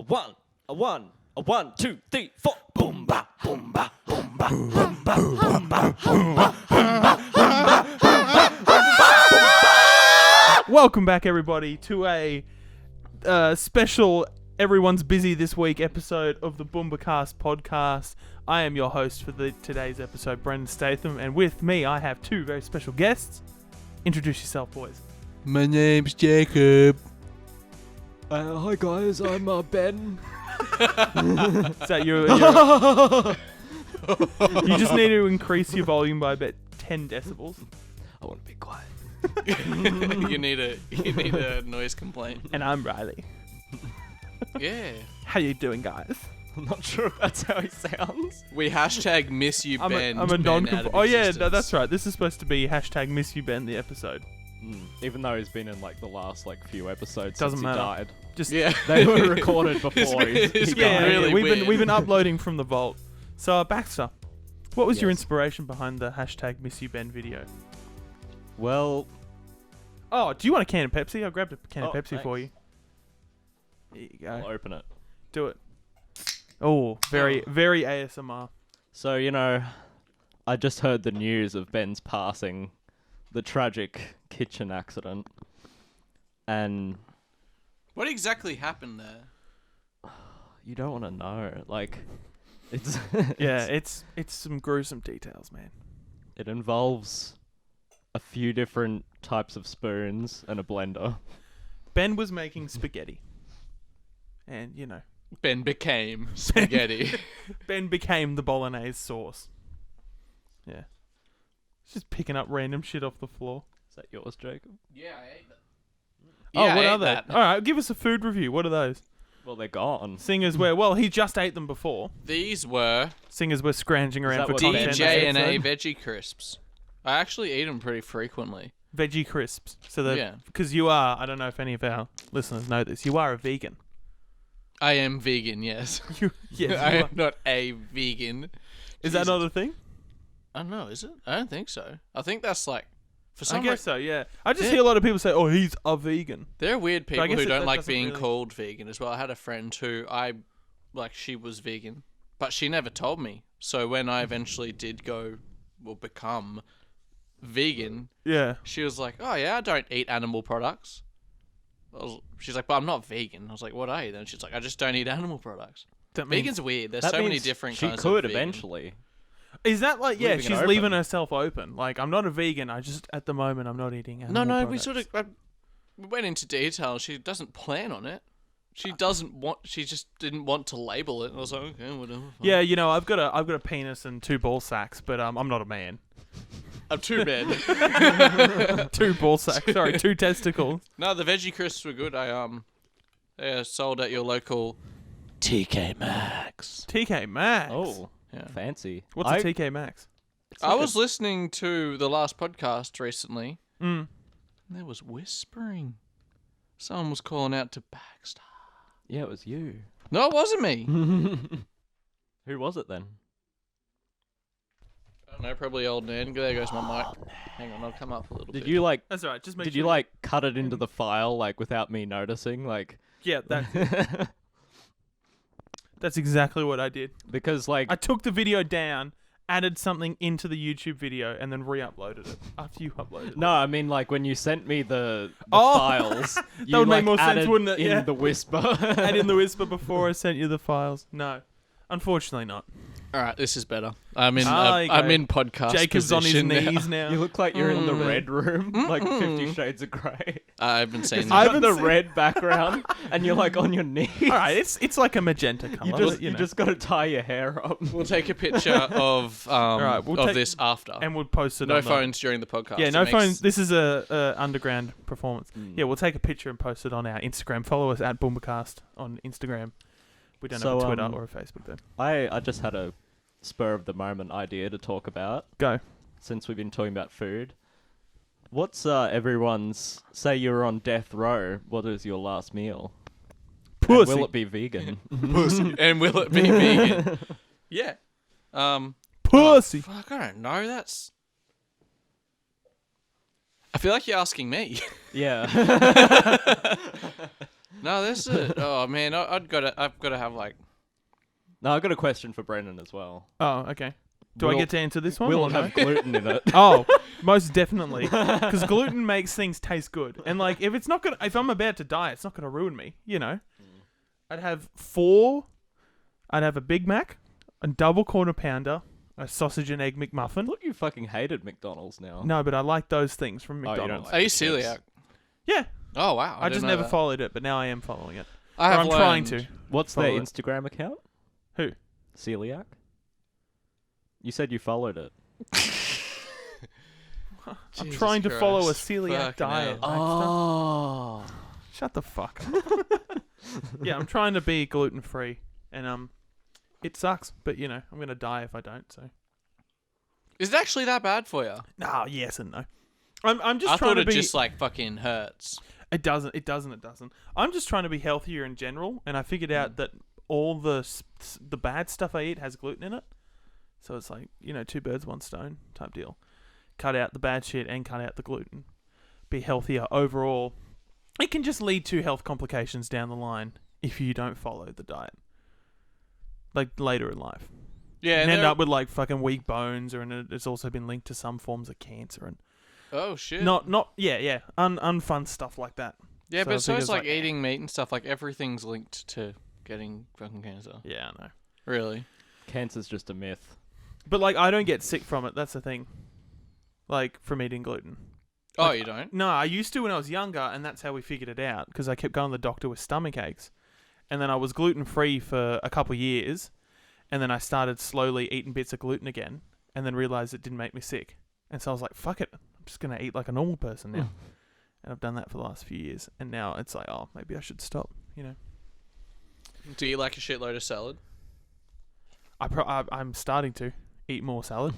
one, 2, 3, 4. Boomba, boomba, boomba, boomba, boomba, boomba. Welcome back, everybody, to a special Everyone's Busy This Week episode of the Boomba podcast. I am your host for today's episode, Brendan Statham, and with me I have two very special guests. Introduce yourself, boys. My name's Jacob. Hi guys, I'm Ben. Is that your You just need to increase your volume by about 10 decibels. I want to be quiet. You need a noise complaint. And I'm Riley. Yeah. How you doing, guys? I'm not sure if that's how he sounds. We hashtag miss you Ben. I'm a Ben non. out of Oh yeah, no, existence. that's right. This is supposed to be hashtag miss you Ben the episode. Even though he's been in like the last few episodes Doesn't since matter. he died. Just Yeah. They were recorded before It's he been died. really we've weird. been uploading from the vault. So Baxter, what was your Yes. inspiration behind the hashtag miss you Ben video? Well, Oh, do you want a can of Pepsi? I grabbed a can of Oh, Pepsi for you. thanks. There you I'll go. open it. Do it. Oh, very ASMR. So, I just heard the news of Ben's passing, the tragic kitchen accident. And What exactly happened there? you don't want to know. Like, it's Yeah, it's some gruesome details, man. it involves a few different types of spoons and a blender. Ben was making spaghetti. And, Ben became spaghetti. Ben became the bolognese sauce. Yeah. Just picking up random shit off the floor. Is that yours, Jacob? Yeah, I ate that. Oh, Yeah, what I are ate they? that. Alright, give us a food review. What are those? Well, they're gone. Seeing as he just ate them before. These were Seeing as we're scrounging around that for what content. DJ and A episode. veggie crisps. I actually eat them pretty frequently. Veggie crisps. So Yeah. because you are, I don't know if any of our listeners know this, you are a vegan. I am vegan, yes. Yes, I you am are. not a vegan. Is that not a thing? I don't know, is it? I don't think so. I think that's like, for I some guess reason, so, yeah. I just Yeah. hear a lot of people say, oh, he's a vegan. there are weird I people guess who that don't like doesn't being really- called vegan as well. I had a friend who she was vegan, but she never told me. So when I eventually did become vegan, Yeah. she was like, oh yeah, I don't eat animal products. She's like, but I'm not vegan. I was like, what are you then? She's like, I just don't eat animal products. That means, Vegan's weird. There's That so many means different she kinds of could vegan. eventually. is that like, yeah, leaving it she's open. leaving herself open. Like, I'm not a vegan. I just, at the moment, I'm not eating animal No, we products. sort of we went into detail. She doesn't plan on it. She just didn't want to label it. I was like, okay, whatever. Fine. Yeah, I've got a penis and 2 ball sacks, but I'm not a man. I'm too bad. 2 ball sacks, sorry, 2 testicles. No, the veggie crisps were good. They're sold at your local TK Maxx. TK Maxx. Oh, Yeah. fancy. What's a TK Maxx? It's I like was listening to the last podcast recently, Mm. and there was whispering. Someone was calling out to Baxter. Yeah, it was you. No, it wasn't me. Who was it then? I don't know, probably old Nan. There goes my mic. Hang on, I'll come up a little bit. Did you That's alright, just make Did sure you like cut it into the file without me noticing? Yeah, that's exactly what I did. Because I took the video down, added something into the YouTube video, and then re-uploaded it after you uploaded it. no, I mean when you sent me the Oh! files, you would make more sense, added wouldn't it? In Yeah. the whisper. Add in the whisper before I sent you the files. No, unfortunately not. All right, this is better. I'm in. There you I'm go. in podcast. Jacob's on his position now. knees now. You look like you're in the red room, like 50 Shades of Grey. I haven't seen You've that. I got haven't the seen- red background, and you're on your knees. All right, it's like a magenta color. You just got to tie your hair up. We'll take a picture of right, we'll take- this after. and we'll post it. No on phones during the podcast. Yeah, It no makes- phones. This is a underground performance. Yeah, we'll take a picture and post it on our Instagram. Follow us at Boombacast on Instagram. We don't have a Twitter or a Facebook though. I just had a spur of the moment idea to talk about. Go. Since we've been talking about food. What's everyone's, say you're on death row, what is your last meal? And Pussy. will it be vegan? Pussy. And will it be vegan? Yeah. Pussy. Fuck, I don't know. I feel like you're asking me. Yeah. No, this is. Oh man, I've got to have like. No, I've got a question for Brendan as well. Oh, okay. Do I Will- get to answer this one? Will or it no? have gluten in it? Oh, most definitely. Because gluten makes things taste good, and like if I'm about to die, it's not gonna ruin me. You know, I'd have 4. I'd have a Big Mac, a double quarter pounder, a sausage and egg McMuffin. Look, you fucking hated McDonald's now. No, but I like those things from Oh, you don't McDonald's. like Are you chips. celiac? Yeah, Oh wow, I just didn't know never that. followed it, but now I am following it. I Or have I'm trying learned- to. What's their Follow it. Instagram account? Who? Celiac? You said you followed it. I'm Jesus trying to follow a Christ. celiac Fucking diet. hell. Baxter. Shut the fuck up. Yeah, I'm trying to be gluten free, and it sucks. But you know, I'm gonna die if I don't. So. Is it actually that bad for you? No, yes and no. I'm just I trying thought to it be. just like fucking hurts. It doesn't. I'm just trying to be healthier in general, and I figured out that all the bad stuff I eat has gluten in it. So it's like, you know, 2 birds, 1 stone type deal. Cut out the bad shit and cut out the gluten. Be healthier overall. It can just lead to health complications down the line if you don't follow the diet. Like later in life. Yeah, And and end they're- up with like fucking weak bones, or and it's also been linked to some forms of cancer and Oh shit. unfun stuff like that. Yeah, So but I so think it's it's like like- eating meat and stuff. Like everything's linked to getting fucking cancer. Yeah, I know. Really? Cancer's just a myth. But like, I don't get sick from it. That's the thing. Like from eating gluten. Oh, Like, you don't? No, I used to when I was younger, and that's how we figured it out. Because I kept going to the doctor with stomach aches, and then I was gluten free for a couple of years, and then I started slowly eating bits of gluten again, and then realized it didn't make me sick. And so I was like, "Fuck it, I'm just gonna eat like a normal person now." And I've done that for the last few years, and now it's like, oh, maybe I should stop. You know, Do you like a shitload of salad? I'm starting to eat more salad.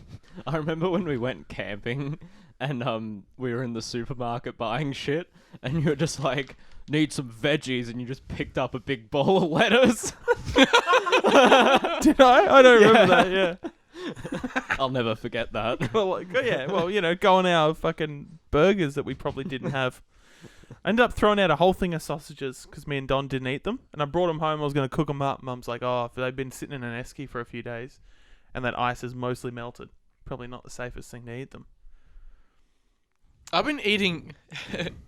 I remember when we went camping and we were in the supermarket buying shit and you were just like, need some veggies, and you just picked up a big bowl of lettuce. Did I? I don't remember that. Yeah. I'll never forget that. Well, like, yeah. Well, you know, go on our fucking burgers that we probably didn't have. I ended up throwing out a whole thing of sausages because me and Don didn't eat them, and I brought them home. I was going to cook them up. Mum's like, "Oh, if they've been sitting in an esky for a few days, and that ice is mostly melted, probably not the safest thing to eat them." I've been eating,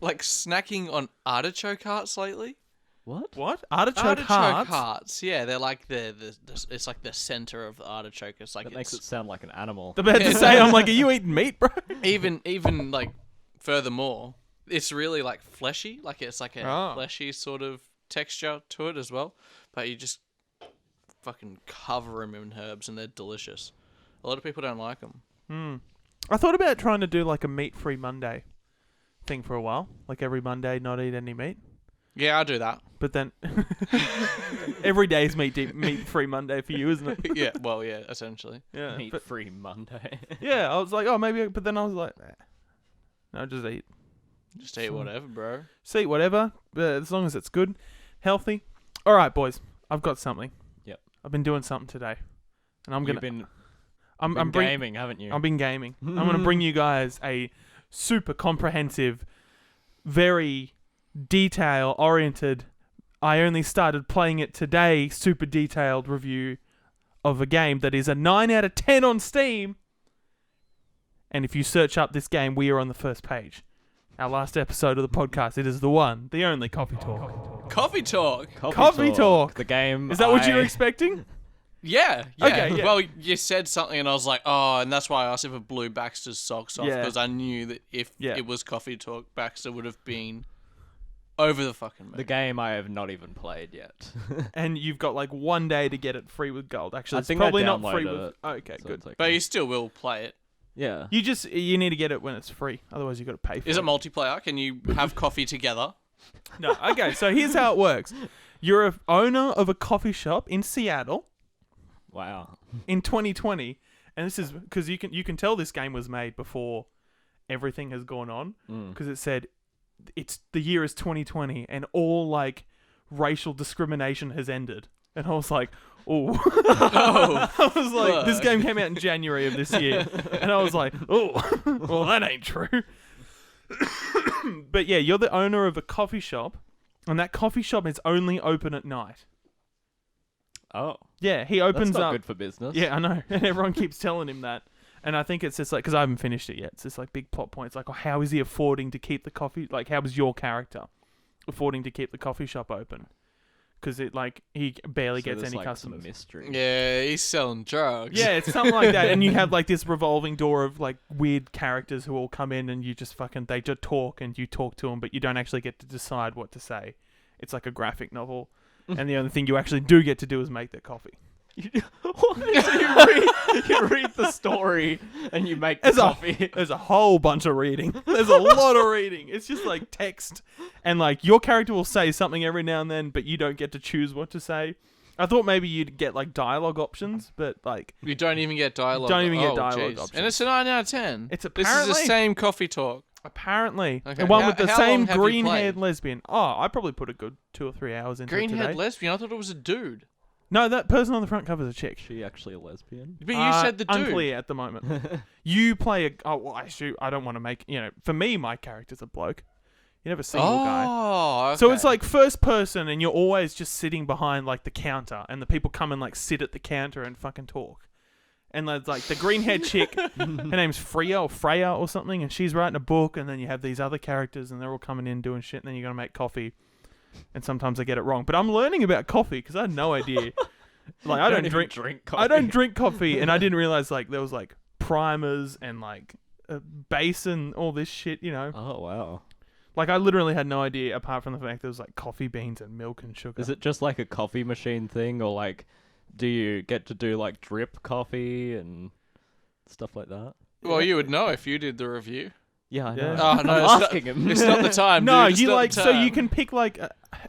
like snacking on artichoke hearts lately. What? What? Artichoke hearts? hearts. Yeah, they're like the it's like the center of the artichoke. It's like That makes it it's sound like an animal. I'm about to say, I'm like, are you eating meat, bro? even like furthermore, it's really like fleshy. Like it's like a Oh. fleshy sort of texture to it as well. But you just fucking cover them in herbs and they're delicious. A lot of people don't like them. I thought about trying to do like a meat-free Monday thing for a while, like every Monday not eat any meat. Yeah, I do that. But then every day is meat-free Monday for you, isn't it? Yeah, well, yeah, essentially. Yeah. Meat But, free Monday. yeah, I was like, oh, maybe. But then I was like, no, just eat. Just eat whatever, bro. Just eat whatever, as long as it's good, healthy. All right, boys, I've got something. Yep. I've been doing something today, and I'm You've gonna. been I'm bring- gaming, haven't you? I've been gaming. I'm gonna bring you guys a super comprehensive, very detail-oriented. I only started playing it today. Super detailed review of a game that is a 9 out of 10 on Steam. And if you search up this game, we are on the first page. Our last episode of the podcast. It is the one, the only Coffee Talk. Coffee talk. Coffee Talk. The game. Is that what you were expecting? Yeah, yeah. Okay, yeah. Well, you said something, and I was like, oh, and that's why I asked if it blew Baxter's socks off, Yeah. because I knew that if Yeah. it was Coffee Talk, Baxter would have been over the fucking moon. The game I have not even played yet. And you've got like 1 day to get it free with gold. Actually, I it's think I probably not free downloaded with. it, Okay, So good. it's okay. But you still will play it. Yeah. You need to get it when it's free. Otherwise, you got to pay for Is it. it multiplayer? Can you have coffee together? No. Okay, so here's how it works. You're a owner of a coffee shop in Seattle Wow. in 2020, and this is because you can tell this game was made before everything has gone on, because it said the year is 2020 and all like racial discrimination has ended. And I was like, oh. I was like, this game came out in January of this year. And I was like, oh, well, that ain't true. But yeah, you're the owner of a coffee shop And that coffee shop is only open at night. Oh, Yeah, he opens that's not up. good for business. Yeah, I know. And everyone keeps telling him that. And I think it's just like, because I haven't finished it yet. It's just like big plot points. Like, oh, how is he affording to keep the coffee? Like, how is your character affording to keep the coffee shop open? Because he barely So gets there's, any like, customers. Some mystery. Yeah, he's selling drugs. Yeah, it's something like that. And you have like this revolving door of like weird characters who all come in and you just they just talk and you talk to them, but you don't actually get to decide what to say. It's like a graphic novel. And the only thing you actually do get to do is make their coffee. So you read the story and you make the There's coffee. There's a whole bunch of reading. There's a lot of reading. It's just like text. And like your character will say something every now and then, but you don't get to choose what to say. I thought maybe you'd get like dialogue options, but like You don't even get dialogue. Don't even get dialogue jeez. options. And it's a 9 out of 10. It's This is apparently- the same coffee talk. apparently Okay. the one How- with the how same long have you green-haired played? lesbian. Oh, I probably put a good 2 or 3 hours into it today. Green-haired lesbian? I thought it was a dude. No, that person on the front cover is a chick. Is she actually a lesbian? But you said the dude. Unclear at the moment. You play a. Oh, well, I don't want to make. For me, my character's a bloke. You never see your guy. Oh, okay. So it's like first person, and you're always just sitting behind like the counter, and the people come and like sit at the counter and fucking talk. And there's like the green-haired chick, her name's Freya or something, and she's writing a book, and then you have these other characters, and they're all coming in doing shit, and then you're gonna make coffee. And sometimes I get it wrong, but I'm learning about coffee because I had no idea. Like I don't even drink coffee. I don't drink coffee, and I didn't realize like there was like primers and like a base and all this shit. Oh wow. Like I literally had no idea apart from the fact there was like coffee beans and milk and sugar. Is it just like a coffee machine thing, or like, do you get to do like drip coffee and stuff like that? Well, you would know if you did the review. Yeah, I Yeah. know. Oh, no, I'm it's not- asking him. It's not the time, No, dude. It's you not like the so you time. can pick like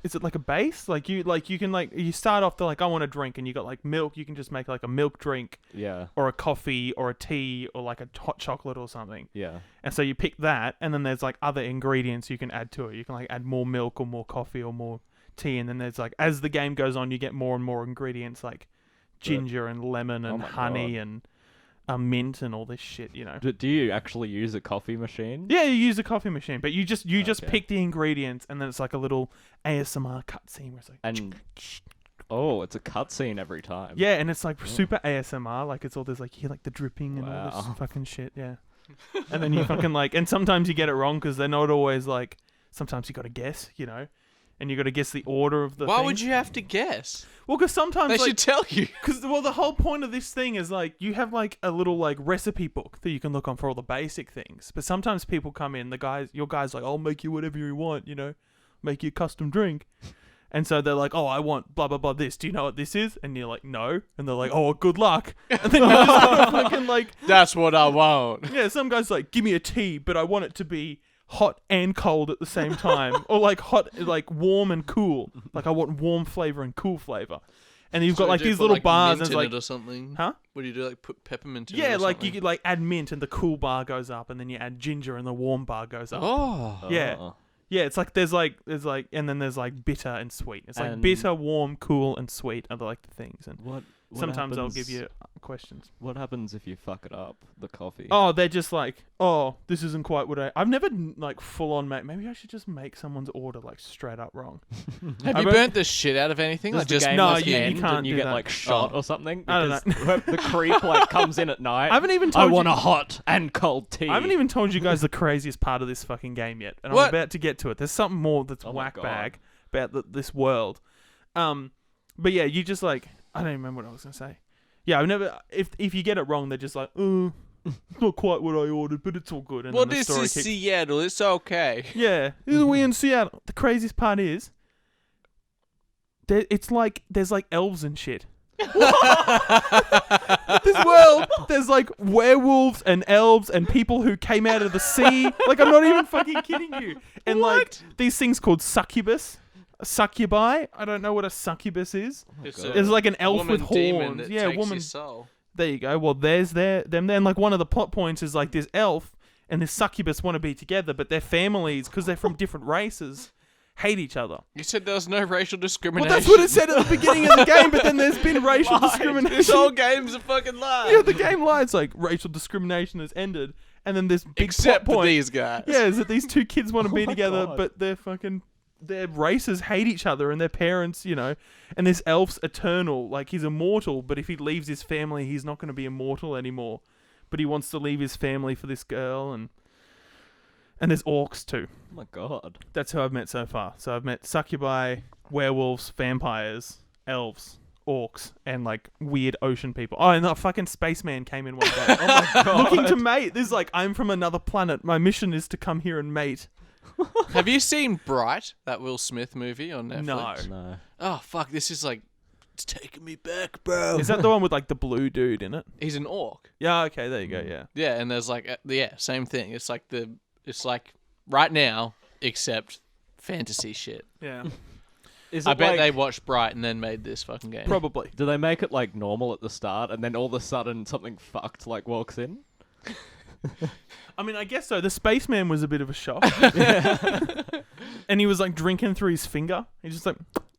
is it like a base? Like you can like you start off to like I want a drink and you got like milk, you can just make like a milk drink Yeah, or a coffee or a tea or like a hot chocolate or something. yeah. And so you pick that and then there's like other ingredients you can add to it. You can like add more milk or more coffee or more tea, and then there's like as the game goes on you get more and more ingredients like ginger and lemon and my honey God. and mint and all this shit, Do you actually use a coffee machine? Yeah, you use a coffee machine, but you just Okay. pick the ingredients, and then it's like a little ASMR cutscene where it's like, And oh, it's a cutscene every time. yeah, and it's like super ASMR, like it's all this like you hear like the dripping and all Wow. this fucking shit, yeah. And then you fucking like, and sometimes you get it wrong because they're not always like. Sometimes you got to guess, and you got to guess the order of the. Why thing. would you have to guess? Well, because sometimes They like, should tell you. Because the whole point of this thing is like you have like a little like recipe book that you can look on for all the basic things. But sometimes people come in, your guy's like, I'll make you whatever you want, make you a custom drink. And so they're like, oh, I want blah blah blah this. Do you know what this is? And you're like, no. And they're like, oh, good luck. And then you just fucking like, That's what I want. yeah. Some guy's like, give me a tea, but I want it to be hot and cold at the same time, or like hot, like warm and cool. Like I want warm flavor and cool flavor. And you've got So like do you these put, little like, bars, mint and it's in like, it or something. huh? What do you do? Like put peppermint in it? Yeah, or like you something? could like add mint and the cool bar goes up, and then you add ginger and the warm bar goes up. Oh. Yeah. Oh. Yeah, it's like there's like and then there's like bitter and sweet. It's like And- bitter, warm, cool, and sweet are like the things. And What sometimes they'll happens- give you questions. What happens if you fuck it up? The coffee. Oh, they're just like, oh, this isn't quite what I've never like full on make. Maybe I should just make someone's order like straight up wrong. Have I you bet- burnt the shit out of anything? Does Like the just game No, like you end can't and you do get that. like shot Oh. or something? I don't Because the creep like comes in at night. I haven't even I told want you. a hot and cold tea. I haven't even told you guys the craziest part of this fucking game yet, and What? I'm about to get to it. There's something more that's Oh my whack God. bag about this world. But yeah, you just like I don't even remember what I was gonna say. Yeah, I've never. If you get it wrong, they're just like, it's not quite what I ordered, but it's all good. And Well, then the this story is keeps. Seattle. It's okay. Yeah, this is we in Seattle. The craziest part is, it's like there's like elves and shit. This world, there's like werewolves and elves and people who came out of the sea. Like I'm not even fucking kidding you. And like these things called succubi. I don't know what a succubus is. It's God. a It's like an elf woman with demon horns. that Yeah, takes woman. Your soul. There you go. Well, there's them. Then like one of the plot points is like this elf and this succubus want to be together, but their families, because they're from different races, hate each other. You said there was no racial Well, discrimination. that's what it said at the beginning of the game, but then there's been racial This discrimination. whole game's a fucking lie. Yeah, the game lies like racial discrimination has ended, and then this big Except plot for point. these guys. Yeah, is that these two kids want to Oh be my together, God. but they're fucking their races hate each other and their parents, and this elf's eternal. Like, he's immortal, but if he leaves his family, he's not going to be immortal anymore. But he wants to leave his family for this girl, and there's orcs too. Oh my god. That's who I've met so far. So I've met succubi, werewolves, vampires, elves, orcs, and like weird ocean people. Oh, and the fucking spaceman came in one day. Oh my god. Looking to mate. This is like, I'm from another planet. My mission is to come here and mate. Have you seen Bright, that Will Smith movie on Netflix? No. Oh, fuck, this is like, it's taking me back, bro. Is that the one with like the blue dude in it? He's an orc. Yeah, okay, there you go, yeah. Yeah, and there's like, same thing. It's like right now, except fantasy shit. Yeah. Is I it bet like, they watched Bright and then made this fucking game. Probably. do they make it like normal at the start and then all of a sudden something fucked like walks in? I mean, I guess so. The spaceman was a bit of a shock. And he was like drinking through his finger. He's just like,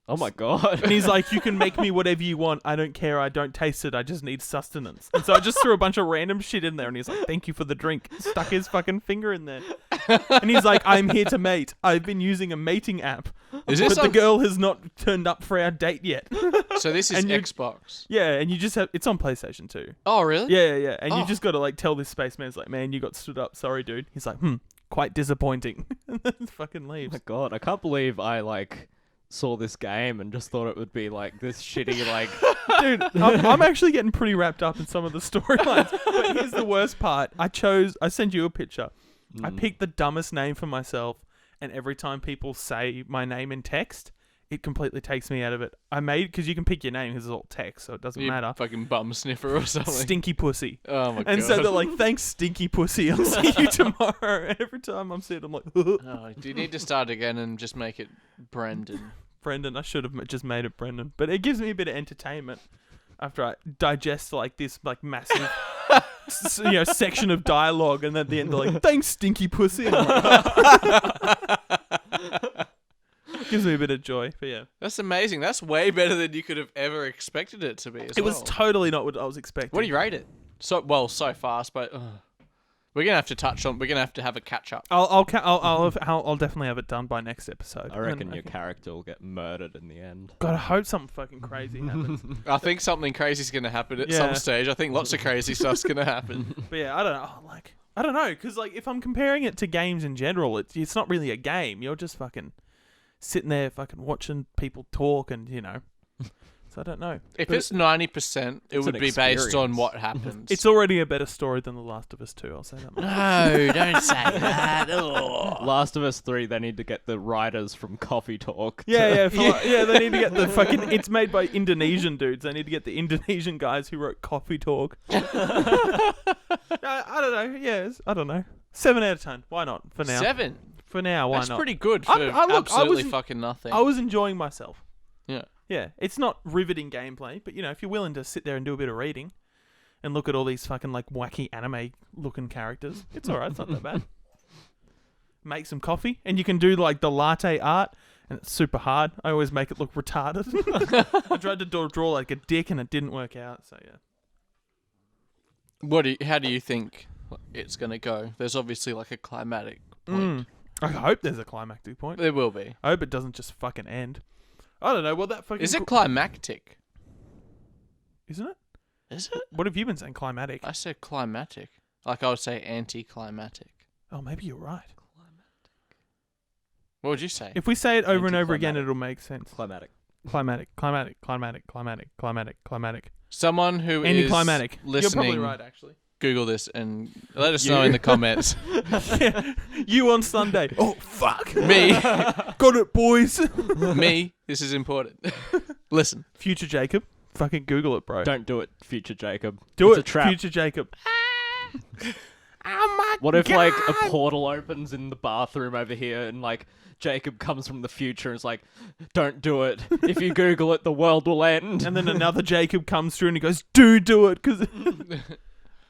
Oh my god. and he's like, you can make me whatever you want. I don't care. I don't taste it. I just need sustenance. And so I just threw a bunch of random shit in there. And he's like, thank you for the drink. Stuck his fucking finger in there. And he's like, I'm here to mate. I've been using a mating app. Is this But the girl has not turned up for our date yet. So this is And you- Xbox. Yeah, and you just have, it's on PlayStation 2. Oh, really? Yeah. And you Oh. just got to like tell this spaceman's like, man, you got stood up. Sorry, dude. He's like, quite disappointing. And then fucking Oh leaves. my god. I can't believe I like saw this game and just thought it would be like this shitty like Dude, I'm actually getting pretty wrapped up in some of the storylines. But here's the worst part. I sent you a picture. I picked the dumbest name for myself, and every time people say my name in text, it completely takes me out of it. Because you can pick your name because it's all text, so it doesn't You matter. fucking bum sniffer or something. Stinky Pussy. Oh my god. And so they're like, thanks, Stinky Pussy. I'll see you tomorrow. And every time I'm seeing it, I'm like, Oh, do you need to start again and just make it Brendan? Brendan. I should have just made it Brendan. But it gives me a bit of entertainment after I digest like this like massive section of dialogue, and then at the end they're like, thanks, Stinky Pussy. And I'm like, gives me a bit of joy. But yeah. That's amazing. That's way better than you could have ever expected it to be. It was totally not what I was expecting. What do you rate it? So fast, but we're gonna have to touch on. We're gonna have to have a catch up. I'll definitely have it done by next episode. I reckon And your character will get murdered in the end. God, I hope something fucking crazy happens. I think something crazy is gonna happen at some stage. I think lots of crazy stuff's gonna happen. But yeah, I don't know, because like if I'm comparing it to games in general, it's not really a game. You're just fucking sitting there, fucking watching people talk, and So I don't know. If But it's 90%, it It's would an be based on experience. what happens. It's already a better story than The Last of Us 2. I'll say that much. No, don't say that. Ugh. Last of Us 3, they need to get the writers from Coffee Talk. Yeah. They need to get the fucking. It's made by Indonesian dudes. They need to get the Indonesian guys who wrote Coffee Talk. I don't know. Yes, I don't know. 7 out of 10. Why not? For now. 7. For now, why That's not? pretty good for I absolutely wasn't- fucking nothing. I was enjoying myself. Yeah. Yeah, it's not riveting gameplay, but if you're willing to sit there and do a bit of reading and look at all these fucking like wacky anime looking characters, it's alright, it's not that bad. Make some coffee, and you can do like the latte art, and it's super hard. I always make it look retarded. I tried to draw like a dick and it didn't work out, so yeah. How do you think it's gonna go? There's obviously like a climatic point. I hope there's a climactic point. There will be. I hope it doesn't just fucking end. I don't know, well that fucking... Is it climactic? Isn't it? Is it? What have you been saying, climatic? I said climatic. Like I would say anticlimactic. Oh, maybe you're right. What would you say? If we say it over and over again, Anticlimactic. it'll make sense. Climatic. Climatic. Someone who is Anticlimactic. You're listening, probably right, actually. Google this and let us know in the comments. You on Sunday. Oh, fuck. Me. Got it, boys. Me. This is important. Listen. Future Jacob. Fucking Google it, bro. Don't do it, future Jacob. do It's it, a trap. Future Jacob. Oh my What if God. like a portal opens in the bathroom over here and like Jacob comes from the future and is like, don't do it. If you Google it, the world will end. And then another Jacob comes through and he goes, do it, because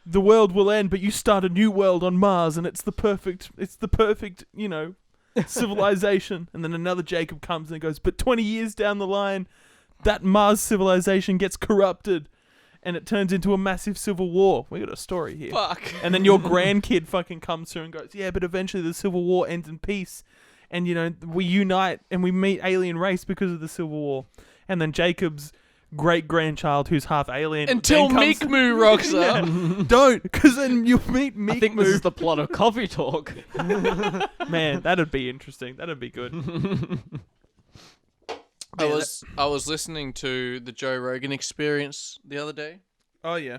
the world will end, but you start a new world on Mars, and it's the perfect, civilization. And then another Jacob comes and goes, but 20 years down the line, that Mars civilization gets corrupted, and it turns into a massive civil war. We got a story here. Fuck. And then your grandkid fucking comes through and goes, yeah, but eventually the civil war ends in peace, and we unite and we meet alien race because of the Civil War, and then Jacob's great grandchild who's half alien Until then comes- Meek Moo rocks Yeah. up. Don't, because then you'll meet Meek I think Moo. this is the plot of Coffee Talk. Man, that'd be interesting. That'd be good. I was listening to the Joe Rogan Experience the other day, Oh yeah,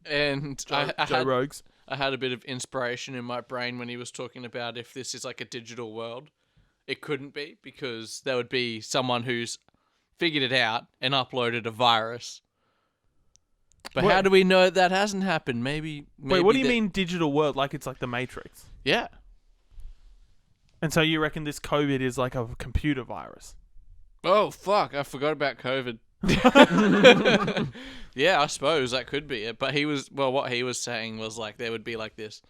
and Joe I Rogues. had a bit of inspiration in my brain when he was talking about if this is like a digital world. It couldn't be, because there would be someone who's figured it out and uploaded a virus. But What? how do we know that hasn't happened? Maybe Wait, what do you that- mean digital world? Like it's like the Matrix? Yeah. And so you reckon this COVID is like a computer virus? Oh fuck! I forgot about COVID. Yeah, I suppose that could be it. But what he was saying was like there would be like this.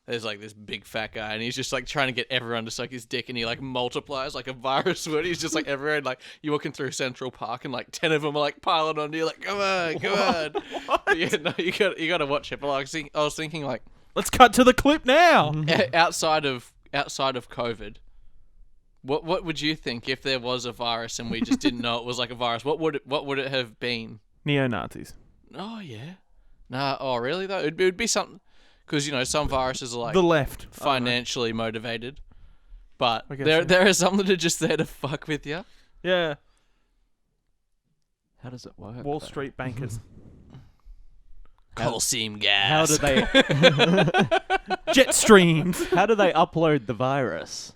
There's like this big fat guy, and he's just like trying to get everyone to suck his dick, and he like multiplies like a virus would. He's just like everywhere, and, like you're walking through Central Park, and like 10 of them are like piling onto you, like come on. But yeah, no, you got to watch it. But like, I was thinking like Let's cut to the clip now. outside of COVID. What would you think if there was a virus and we just didn't know it was like a virus? What would it have been? Neo-Nazis. Oh yeah. Nah. Oh really though? It would be something, because some viruses are like The left. financially motivated, but I guess there so. there are some that are just there to fuck with you. Yeah. How does it work? Wall though? Street bankers. Coal seam How gas. do they? Jet streams. How do they upload the virus?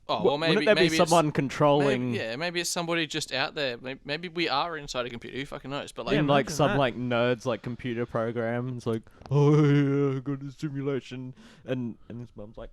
Oh well, maybe Wouldn't there maybe be it's- someone controlling? maybe it's somebody just out there. Maybe we are inside a computer. Who fucking knows? But like, Yeah, in like imagine some that. like nerds like computer programs, like, oh yeah, I got a simulation, and his mum's like,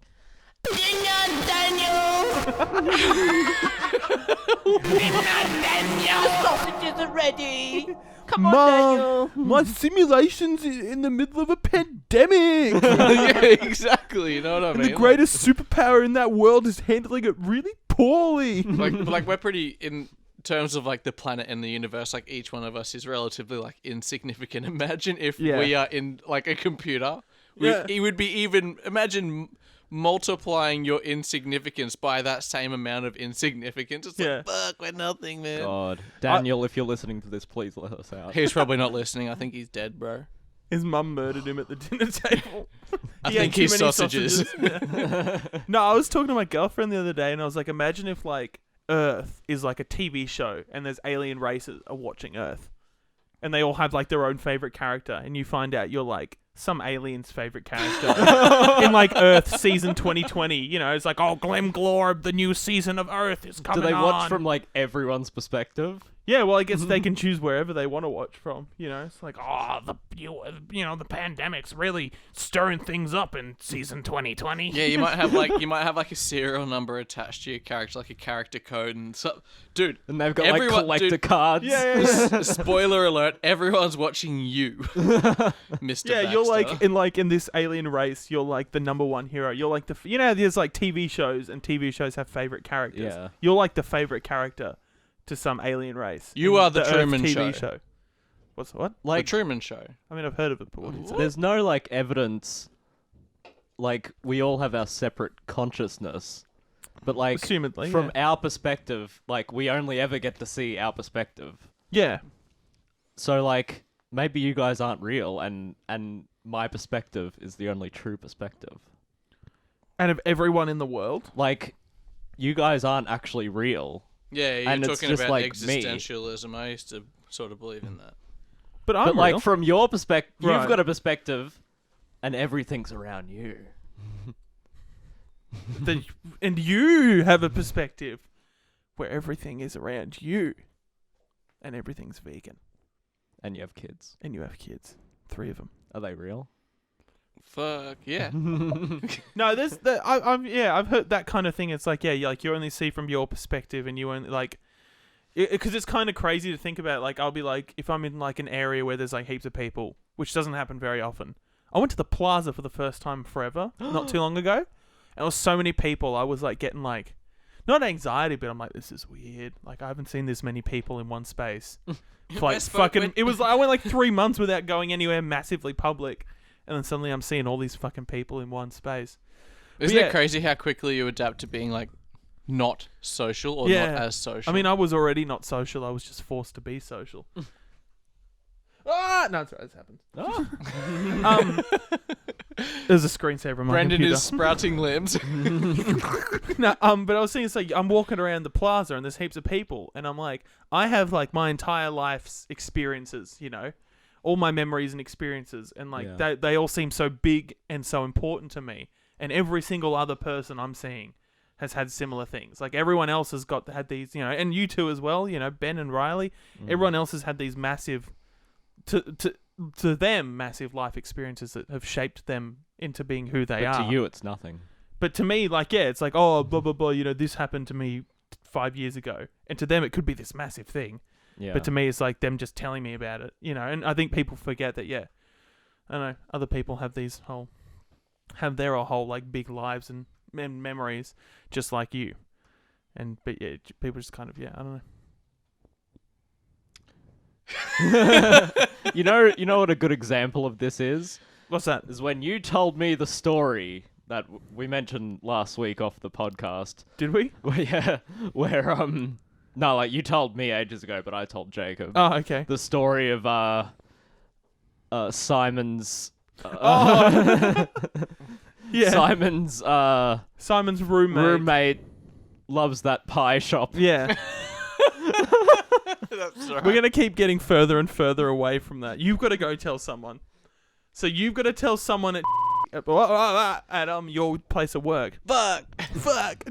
Mom, my simulation's in the middle of a pandemic. yeah, exactly. You know what I And mean? the greatest superpower in that world is handling it really poorly. like we're pretty in terms of like the planet and the universe. Like each one of us is relatively like insignificant. Imagine if Yeah. we are in like a computer. Yeah. It would be even. Imagine multiplying your insignificance by that same amount of insignificance. It's Yeah. like fuck, we're nothing, man. God, Daniel, if you're listening to this, please let us out. He's probably not listening. I think he's dead, bro. His mum murdered him at the dinner table. I He ate think too he's many sausages. No, I was talking to my girlfriend the other day, and I was like, imagine if like Earth is like a TV show, and there's alien races are watching Earth, and they all have like their own favorite character, and you find out you're like some alien's favorite character in like Earth season 2020. It's like, oh, Glenn Glorb, the new season of Earth is Do coming they watch on. from like everyone's perspective? Yeah, well, I guess they can choose wherever they want to watch from. It's like, oh, the pandemic's really stirring things up in season 2020. Yeah, you might have like a serial number attached to your character, like a character code, and so, dude. And they've got Everyone- like collector dude, cards. Spoiler alert! Everyone's watching you, Mr. Yeah, you're Baxter. like in this alien race, you're like the number one hero. You're like there's like TV shows, and TV shows have favorite characters. Yeah. You're like the favorite character to some alien race. You in are the Earth Truman TV Show. What's what? The Like, Truman Show. I mean, I've heard of it, but what is it? there's no like evidence. Like, we all have our separate consciousness, but like Assumedly, from yeah. our perspective, like we only ever get to see our perspective. Yeah. So like maybe you guys aren't real, and my perspective is the only true perspective. And of everyone in the world. Like, you guys aren't actually real. Yeah, you're And it's talking just about like me. existentialism. I used to sort of believe in that. But I'm But like real. from your perspective, Right. you've got a perspective, and everything's around you. And you have a perspective where everything is around you. And everything's vegan. And you have kids. And you have kids. 3 of them. Are they real? Fuck yeah. No, there's I've heard that kind of thing. It's like, yeah, you only see from your perspective, and you only like, because it's kind of crazy to think about. Like, I'll be like, if I'm in like an area where there's like heaps of people, which doesn't happen very often. I went to the plaza for the first time forever, not too long ago, and there was so many people. I was like getting like, not anxiety, but I'm like, this is weird. Like, I haven't seen this many people in one space. Like fucking, it was like I went like 3 months without going anywhere massively public. And then suddenly I'm seeing all these fucking people in one space. Isn't yeah. it crazy how quickly you adapt to being like not social or Yeah. not as social? I mean, I was already not social. I was just forced to be social. No, it's right. This happened. There's a screensaver on my Brendan computer. is sprouting limbs. No, but I was saying, it's like I'm walking around the plaza and there's heaps of people, and I'm like, I have like my entire life's experiences, all my memories and experiences, and like Yeah. they all seem so big and so important to me. And every single other person I'm seeing has had similar things. Like everyone else has had these, and you two as well, Ben and Riley. Everyone else has had these massive, to them, massive life experiences that have shaped them into being who they But are. to you, it's nothing. But to me, like, yeah, it's like, oh, blah, blah, blah, this happened to me 5 years ago. And to them, it could be this massive thing. Yeah. But to me, it's like them just telling me about it, And I think people forget that, yeah, I don't know, other people have their whole, like, big lives and memories just like you. But yeah, people just kind of, yeah, I don't know. You know what a good example of this is? What's that? Is when you told me the story that we mentioned last week off the podcast. Did we? Where no, like you told me ages ago, but I told Jacob Oh, okay. the story of Simon's Yeah. Simon's roommate. roommate loves that pie shop. Yeah. That's right. We're going to keep getting further and further away from that. You've got to go tell someone. So you've got to tell someone at your place of work. Fuck.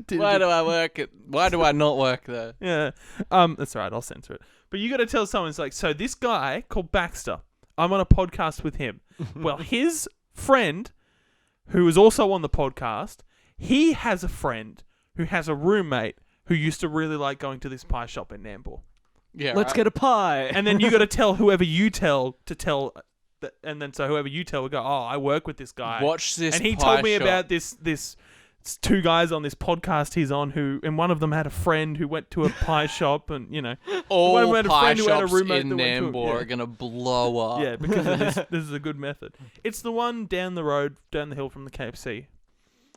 Dude. Why do I work? Why do I not work there? Yeah. That's all right. I'll censor it. But you got to tell someone, it's like, so this guy called Baxter, I'm on a podcast with him. Well, his friend, who is also on the podcast, he has a friend who has a roommate who used to really like going to this pie shop in Nambour. Yeah. Let's get a pie. And then you got to tell whoever you tell to tell, and then so whoever you tell will go, oh, I work with this guy. Watch this. And he pie told me shop. about this two guys on this podcast he's on and one of them had a friend who went to a pie shop, and All one of them had a pie friend who had a shops roommate in that went to a- Nambour yeah. are gonna blow up. yeah, because of this is a good method. It's the one down the hill from the KFC.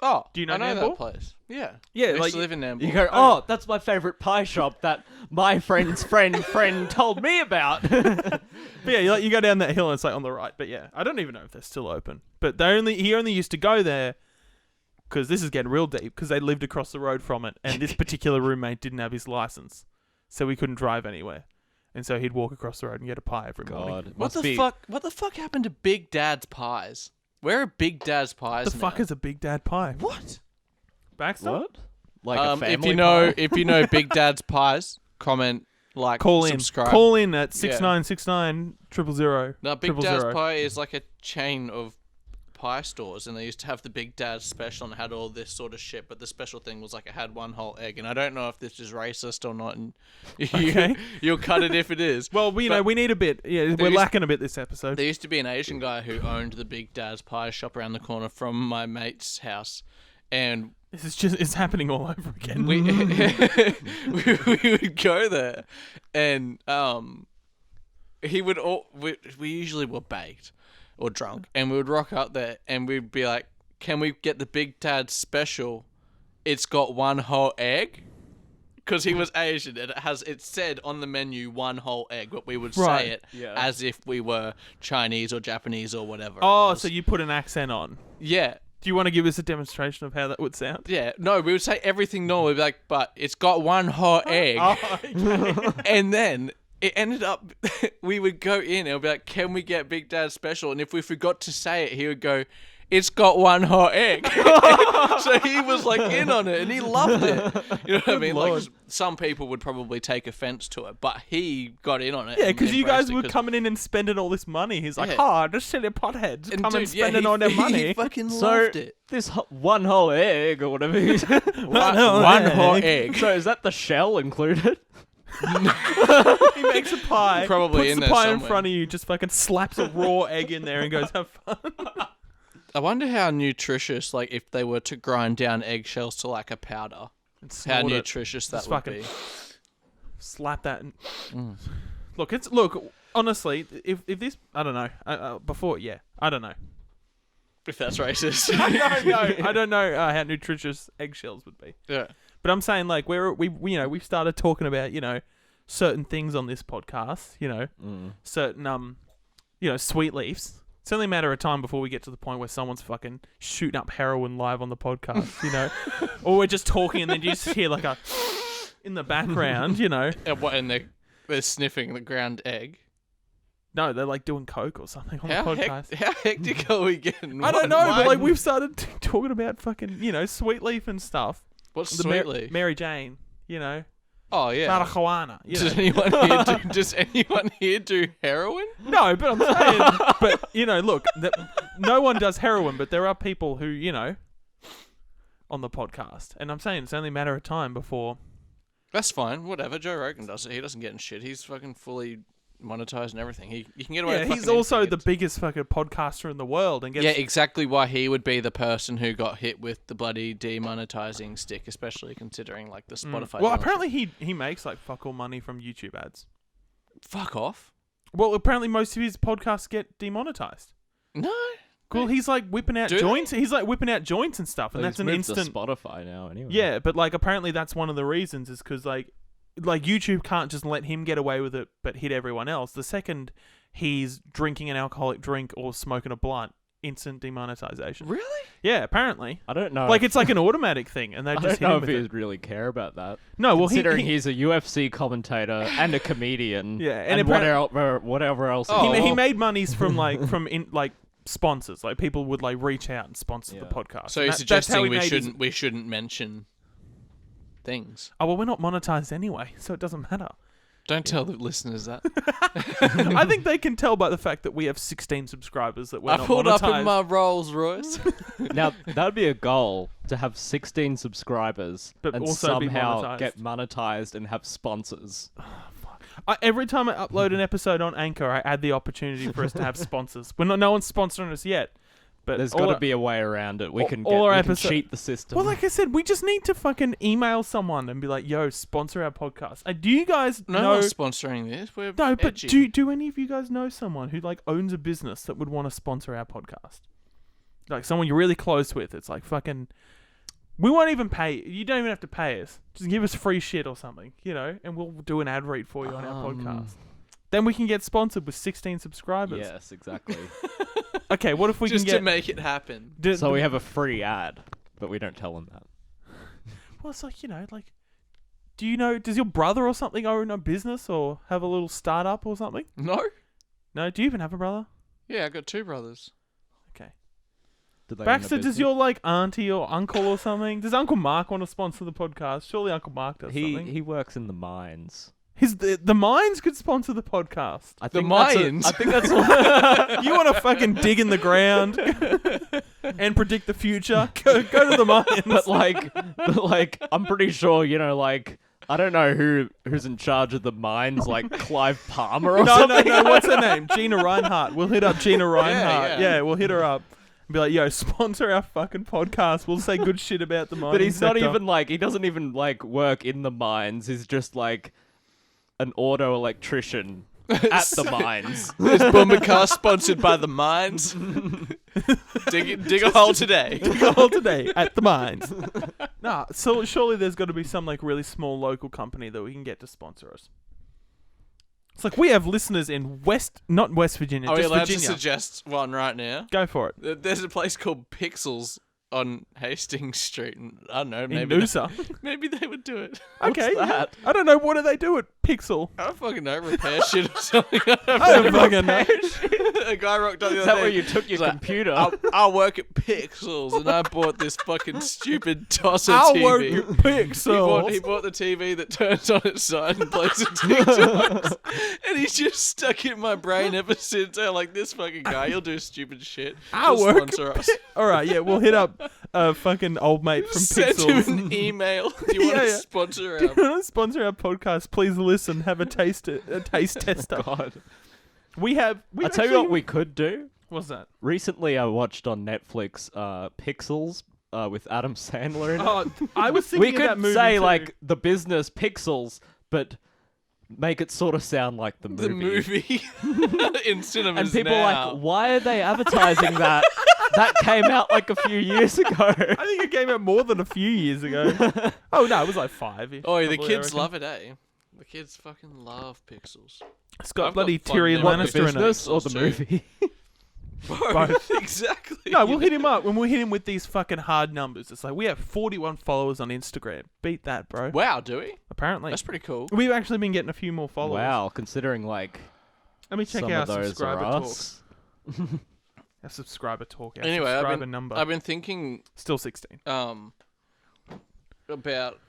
Oh, Do you know I know Nambour? that place. Yeah. Yeah, I used like to live in Nambour. You go, oh, that's my favorite pie shop that my friend's friend told me about. But yeah, you go down that hill and it's like on the right. But yeah, I don't even know if they're still open. But he only used to go there because this is getting real deep, because they lived across the road from it, and this particular roommate didn't have his license, so he couldn't drive anywhere, and so he'd walk across the road and get a pie every morning. God, What the fuck? What the fuck happened to Big Dad's pies? Where are Big Dad's pies? The fuck now? is a Big Dad pie? What? Baxter? What? Like a family if pie? you know Big Dad's pies, comment, like, Call in. subscribe. Call in at Yeah. 6969 000. No, Big 000. Dad's Pie is like a chain of pie stores, and they used to have the Big Dad's special and it had all this sort of shit, but the special thing was like it had one whole egg, and I don't know if this is racist or not, and Okay. you'll cut it if it is. Well, But we need a bit. Yeah, we're used- lacking a bit this episode. There used to be an Asian guy who owned the Big Dad's Pie shop around the corner from my mate's house, and It's happening all over again. we we would go there, and he would we usually were baked or drunk, and we would rock up there and we'd be like, can we get the Big Dad special? It's got one whole egg, because he was Asian and it said on the menu one whole egg, but we would Right. say it Yeah. as if we were Chinese or Japanese or whatever. it Oh, was. so you put an accent on. Yeah. Do you want to give us a demonstration of how that would sound? Yeah, no, we would say everything normal. We'd be like, but it's got one whole egg. okay. And then it ended up, we would go in and we'd be like, can we get Big Dad's special? And if we forgot to say it, he would go, it's got one whole egg. So he was like in on it and he loved it. You know what I mean? Lord. Like, some people would probably take offense to it, but he got in on it. Yeah, and because you guys embraced it were 'cause- coming in and spending all this money. He's like, Yeah. oh, just silly potheads. and Come dude, and spending he, all their he money. fucking So loved it. this one whole egg or whatever. One whole whole egg. egg. So is that the shell included? He makes a pie. Probably puts in the there pie in somewhere. front of you, just fucking slaps a raw egg in there and goes, have fun. I wonder how nutritious, like, if they were to grind down eggshells to like a powder, And how snort it. nutritious that Just would fucking- be. Slap that. And... Mm. Look, honestly, if this, I don't know. I don't know. If that's racist. No, I don't know how nutritious eggshells would be. Yeah. But I'm saying like we've started talking about certain things on this podcast. Certain sweet leaves. It's only a matter of time before we get to the point where someone's fucking shooting up heroin live on the podcast. Or we're just talking and then you just hear like a in the background. And what? And they're sniffing the ground egg. No, they're like doing coke or something on the podcast. How hectic are we getting? I don't know, but like we've started talking about fucking sweet leaf and stuff. What's The sweet leaf? Mary Jane, Oh yeah. marijuana. Does anyone here do heroin? No, but I'm saying, look, no one does heroin, but there are people who on the podcast, and I'm saying it's only a matter of time before. That's fine. Whatever. Joe Rogan does it. He doesn't get in shit. He's fucking fully monetized and everything. You can get away. Yeah, with he's fucking also anything. the biggest fucking podcaster in the world, and gets Yeah, exactly why he would be the person who got hit with the bloody demonetizing stick, especially considering like the Spotify. Well, deal and apparently he makes like fuck all money from YouTube ads. shit. Fuck off. Well, apparently most of his podcasts get demonetized. No. Well, he's like whipping out Do joints. He's like whipping out joints and stuff, and Well, that's he's an moved to instant. Spotify now, anyway. Yeah, but like apparently that's one of the reasons is because like YouTube can't just let him get away with it, but hit everyone else. The second he's drinking an alcoholic drink or smoking a blunt, instant demonetization. Really? Yeah, apparently. I don't know. Like it's like an automatic thing, and they I just don't hit know him if with he'd it. really care about that. No, well, Considering he he's a UFC commentator and a comedian. Yeah, and and whatever else. Oh, he well. made monies from like sponsors. Like people would like reach out and sponsor the Yeah. podcast. So And you're that's how suggesting he we made his- shouldn't mention things. Oh well, we're not monetized anyway, so it doesn't matter. Don't tell the listeners that. I think they can tell by the fact that we have 16 subscribers that we're I not pulled monetized. up in my Rolls Royce. Now, that would be a goal, to have 16 subscribers But and also be somehow monetized. get monetized and have sponsors. Every time I upload an episode on Anchor, I add the opportunity for us to have sponsors. No one's sponsoring us yet, but There's all got to our- be a way around it. We all- can, all our we can episode- cheat the system. Well, like I said, we just need to fucking email someone and be like, "Yo, sponsor our podcast." Do you guys No know? one's sponsoring this. We're No, but edgy. do any of you guys know someone who like owns a business that would want to sponsor our podcast? Like someone you're really close with. It's like fucking. We won't even pay. You don't even have to pay us. Just give us free shit or something, and we'll do an ad read for you on our podcast. Then we can get sponsored with 16 subscribers. Yes, exactly. Okay, what if we just can to get? make it happen. So we have a free ad, but we don't tell them that. Well, it's like like. Do you know? Does your brother or something own a business or have a little startup or something? No. No. Do you even have a brother? Yeah, I got two brothers. Okay. Do they own a Baxter, does business? your like auntie or uncle or something? Does Uncle Mark want to sponsor the podcast? Surely Uncle Mark does something. He works in the mines. The mines could sponsor the podcast. I The think that's mines? I think that's what. You want to fucking dig in the ground and predict the future? Go to the mines. but like, I'm pretty sure I don't know who's in charge of the mines, like Clive Palmer or no, something. What's her name? Gina Reinhardt. We'll hit up Gina Reinhardt. yeah. We'll hit her up. And be like, yo, sponsor our fucking podcast. We'll say good shit about the mining But he's not sector. even he doesn't even work in the mines. He's just like an auto electrician at the mines. This Boomba sponsored by the mines. dig a hole today. all today at the mines. Nah, so surely there's got to be some like really small local company that we can get to sponsor us. It's like we have listeners in not West Virginia, Are we just allowed Virginia. to suggest one right now? Go for it. There's a place called Pixels on Hastings Street. And I don't know, In maybe Noosa. maybe they would do it. Okay. that? I don't know. What do they do at Pixel? I don't fucking know, repair shit or something. I don't fucking know. A guy rocked up the Is other that day. where you took your He's like, computer? I work at Pixels, and I bought this fucking stupid tosser I'll TV. work at Pixel. He bought the TV that turns on its side and plays the TikToks. And he's just stuck in my brain ever since. I'm like, this fucking guy, he'll do stupid shit. I'll He'll work sponsor at us. All right, yeah, we'll hit up a fucking old mate from Send Pixels. him an email. Do you want to Yeah. sponsor Do our... you want to sponsor our podcast? Please listen. Have a taste tester. God. We I'll tell you what we could do. What's that? Recently, I watched on Netflix Pixels with Adam Sandler in it. Oh, I was We thinking of that could movie say too. like the business Pixels, but make it sort of sound like the The movie in cinemas And people now. are like, why are they advertising that? That came out like a few years ago. I think it came out more than a few years ago. Oh no, it was like 5. Oh, the kids love it, eh? The kids fucking love Pixels. It's got I've bloody got fun Tyrion memories. The Lannister in it. business or the Too. movie? Both. Exactly. No, we'll hit him up when we hit him with these fucking hard numbers. It's like we have 41 followers on Instagram. Beat that, bro. Wow, do we? Apparently, That's pretty cool. we've actually been getting a few more followers. Wow, considering like Let me check some our of those subscriber are talk. us. Our subscriber talk. Our Anyway, subscriber number. I've been thinking Still 16. about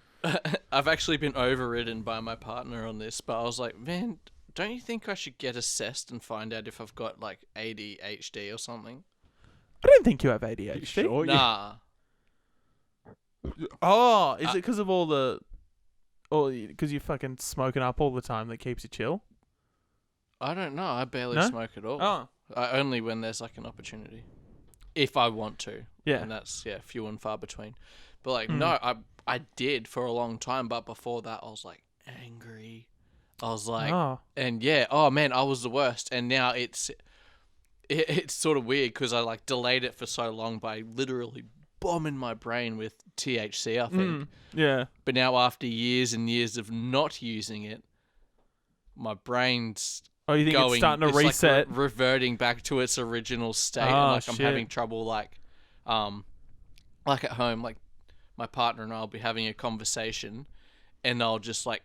I've actually been overridden by my partner on this, but I was like, man, don't you think I should get assessed and find out if I've got like ADHD or something? I don't think you have ADHD. Sure, Nah. Oh, is it because of all the, because you're fucking smoking up all the time that keeps you chill? I don't know. I barely No? smoke at all. Oh, Only when there's like an opportunity. If I want to. yeah. And that's, few and far between. But like, Mm. no, I did for a long time, but before that I was like angry. I was like, Oh, and oh man, I was the worst. And now it's sort of weird because I like delayed it for so long by literally bombing my brain with THC, I think. yeah. But now after years and years of not using it, my brain's Oh, you think going, it's starting to like, reset? reverting back to its original state. Oh, And like I'm shit. having trouble like at home, like my partner and I'll be having a conversation and I'll just like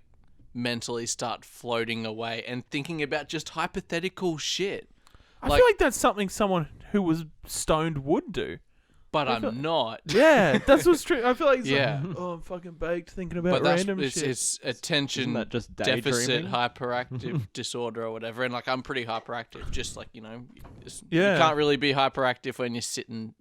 mentally start floating away and thinking about just hypothetical shit. I feel like that's something someone who was stoned would do. But I feel- I'm not. Yeah, that's what's true. I feel like it's Yeah. like, oh, I'm fucking baked thinking about But that's random it's shit. it's attention Isn't that just deficit daydreaming? hyperactive disorder or whatever. And like I'm pretty hyperactive, just like, you Yeah. can't really be hyperactive when you're sitting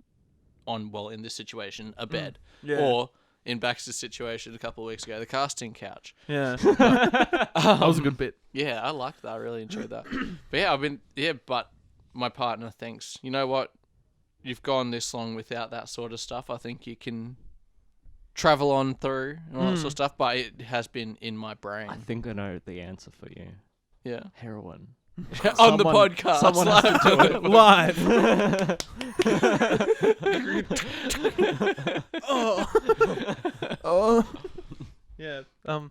on, well, in this situation, a bed. Yeah. Or in Baxter's situation a couple of weeks ago, the casting couch. Yeah. That was a good bit. Yeah, I liked that. I really enjoyed that. But yeah, but my partner thinks, you know what? You've gone this long without that sort of stuff. I think you can travel on through and all that sort of stuff, but it has been in my brain. I think I know the answer for you. Yeah. Heroin. On the Someone- podcast. someone has to do it. Live. Oh. Yeah. I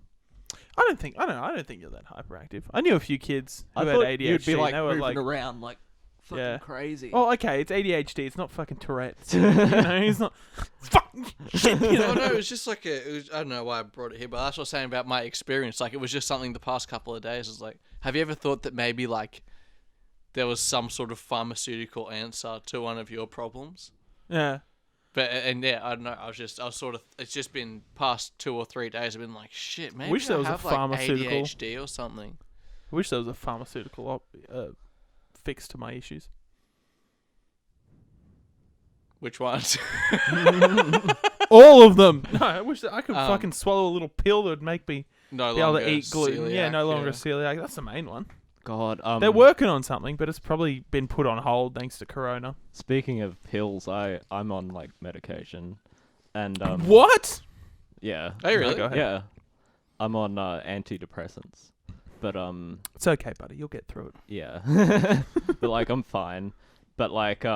don't think you're that hyperactive. I knew a few kids who had ADHD. you'd be like and they were moving like, around like fucking Yeah. crazy. oh, okay, it's ADHD. It's not fucking Tourette's. You know, he's not. Fucking shit. You know? No, it was just like I don't know why I brought it here, but that's what I was saying about my experience. Like, it was just something the past couple of days. It's like, have you ever thought that maybe, like, there was some sort of pharmaceutical answer to one of your problems? Yeah. But, and yeah, I don't know. I was sort of, it's just been past 2 or 3 days. I've been like, shit, maybe Wish there I was a have, like, pharmaceutical. ADHD or something. I wish there was a pharmaceutical fix to my issues. Which ones? All of them. No, I wish that I could Um, fucking swallow a little pill that would make me No be able longer to eat gluten. Yeah, celiac, no longer celiac. That's the main one. God. They're working on something, but it's probably been put on hold thanks to Corona. Speaking of pills, I'm on like medication, and What? Yeah. Oh, really? Go ahead. Yeah. I'm on antidepressants, but It's okay, buddy. You'll get through it. yeah. But like I'm fine, but like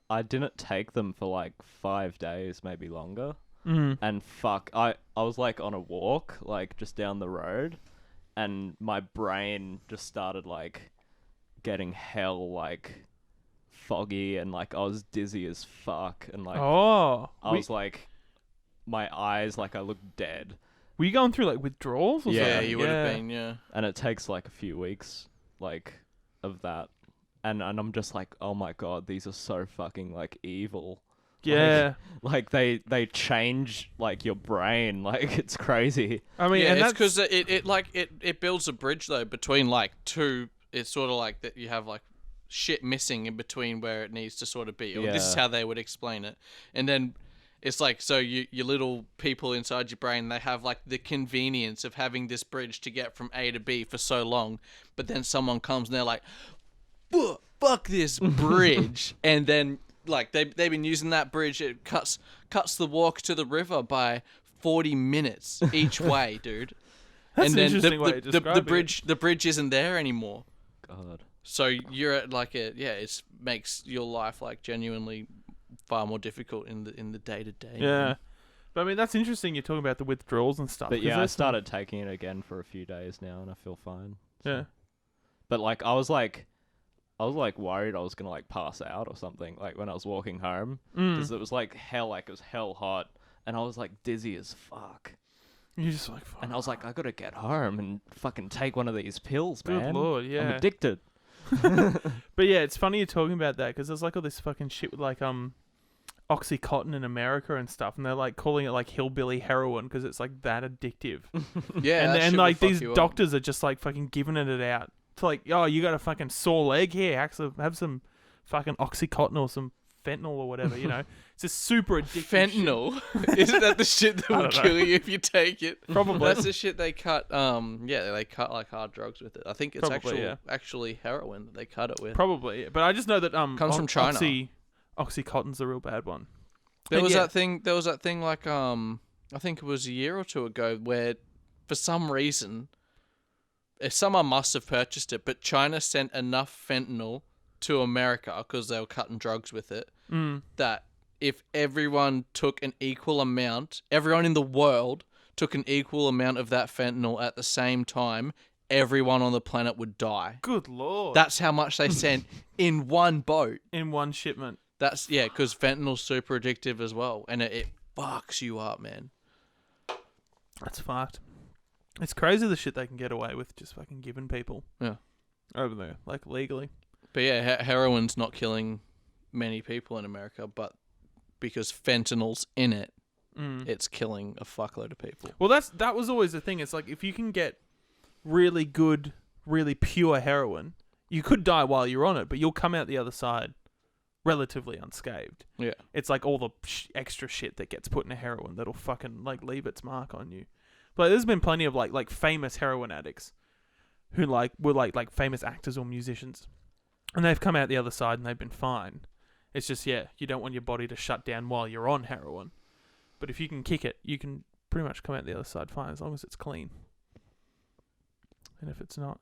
I didn't take them for like 5 days, maybe longer. Mm. And fuck, I was like on a walk, like just down the road, and my brain just started like getting hell like foggy, and like I was dizzy as fuck, and like Oh. I was like, my eyes, like I looked dead, Were you going through like withdrawals? Or Yeah, Yeah, something? you would have been, yeah. and it takes like a few weeks, like of that, and I'm just like, oh my god, these are so fucking like evil. Yeah. Like they change like your brain, like it's crazy. I mean, Yeah, and it's that's because it builds a bridge though between like two. It's sort of like that you have like shit missing in between where it needs to sort of be. Or this is Yeah. how they would explain it. And then it's like, so your little people inside your brain, they have like the convenience of having this bridge to get from A to B for so long, but then someone comes and they're like, fuck this bridge, and then like they've been using that bridge. It cuts the walk to the river by 40 minutes each way, dude. That's and an then interesting way to describe the bridge isn't there anymore. God. So you're at like it makes your life like genuinely far more difficult in the day to day. Yeah. But I mean, that's interesting. You're talking about the withdrawals and stuff. But 'cause yeah, I there's some- started taking it again for a few days now, and I feel fine. So. Yeah. But like, I was like worried I was gonna like pass out or something. Like when I was walking home, because it was like hell hot, and I was like dizzy as fuck. You're just like, fuck. And I was like, I gotta get home and fucking take one of these pills, Good man. lord, yeah. I'm addicted. But yeah, it's funny you're talking about that because there's like all this fucking shit with like Oxycontin in America and stuff, and they're like calling it like hillbilly heroin because it's like that addictive. Yeah, and that shit will like fuck these you up. doctors are just like fucking giving it out. It's like, oh, you got a fucking sore leg here, have some fucking Oxycontin or some fentanyl or whatever. You know, it's just super addictive. Fentanyl. Isn't that the shit that I will don't know. kill you if you take it? Probably. That's the shit they cut. They cut like hard drugs with it. I think it's Probably, actually heroin that they cut it with. Probably, but I just know that Comes from China. Oxycontin's the real bad one. There And was yeah. that thing. There was that thing like I think it was a year or two ago where, for some reason, someone must have purchased it, but China sent enough fentanyl to America because they were cutting drugs with it. That if everyone took an equal amount, everyone in the world took an equal amount of that fentanyl at the same time, everyone on the planet would die. Good lord. That's how much they sent in one boat. in one shipment. That's because fentanyl's super addictive as well, and it fucks you up, man. That's fucked. It's crazy the shit they can get away with just fucking giving people. Yeah. Over there, like legally. But yeah, heroin's not killing many people in America, but because fentanyl's in it, it's killing a fuckload of people. Well, that was always the thing. It's like if you can get really good, really pure heroin, you could die while you're on it, but you'll come out the other side relatively unscathed. Yeah. It's like all the extra shit that gets put in a heroin that'll fucking like leave its mark on you. But there's been plenty of like famous heroin addicts who like were like famous actors or musicians, and they've come out the other side and they've been fine. It's just you don't want your body to shut down while you're on heroin. But if you can kick it, you can pretty much come out the other side fine as long as it's clean. And if it's not,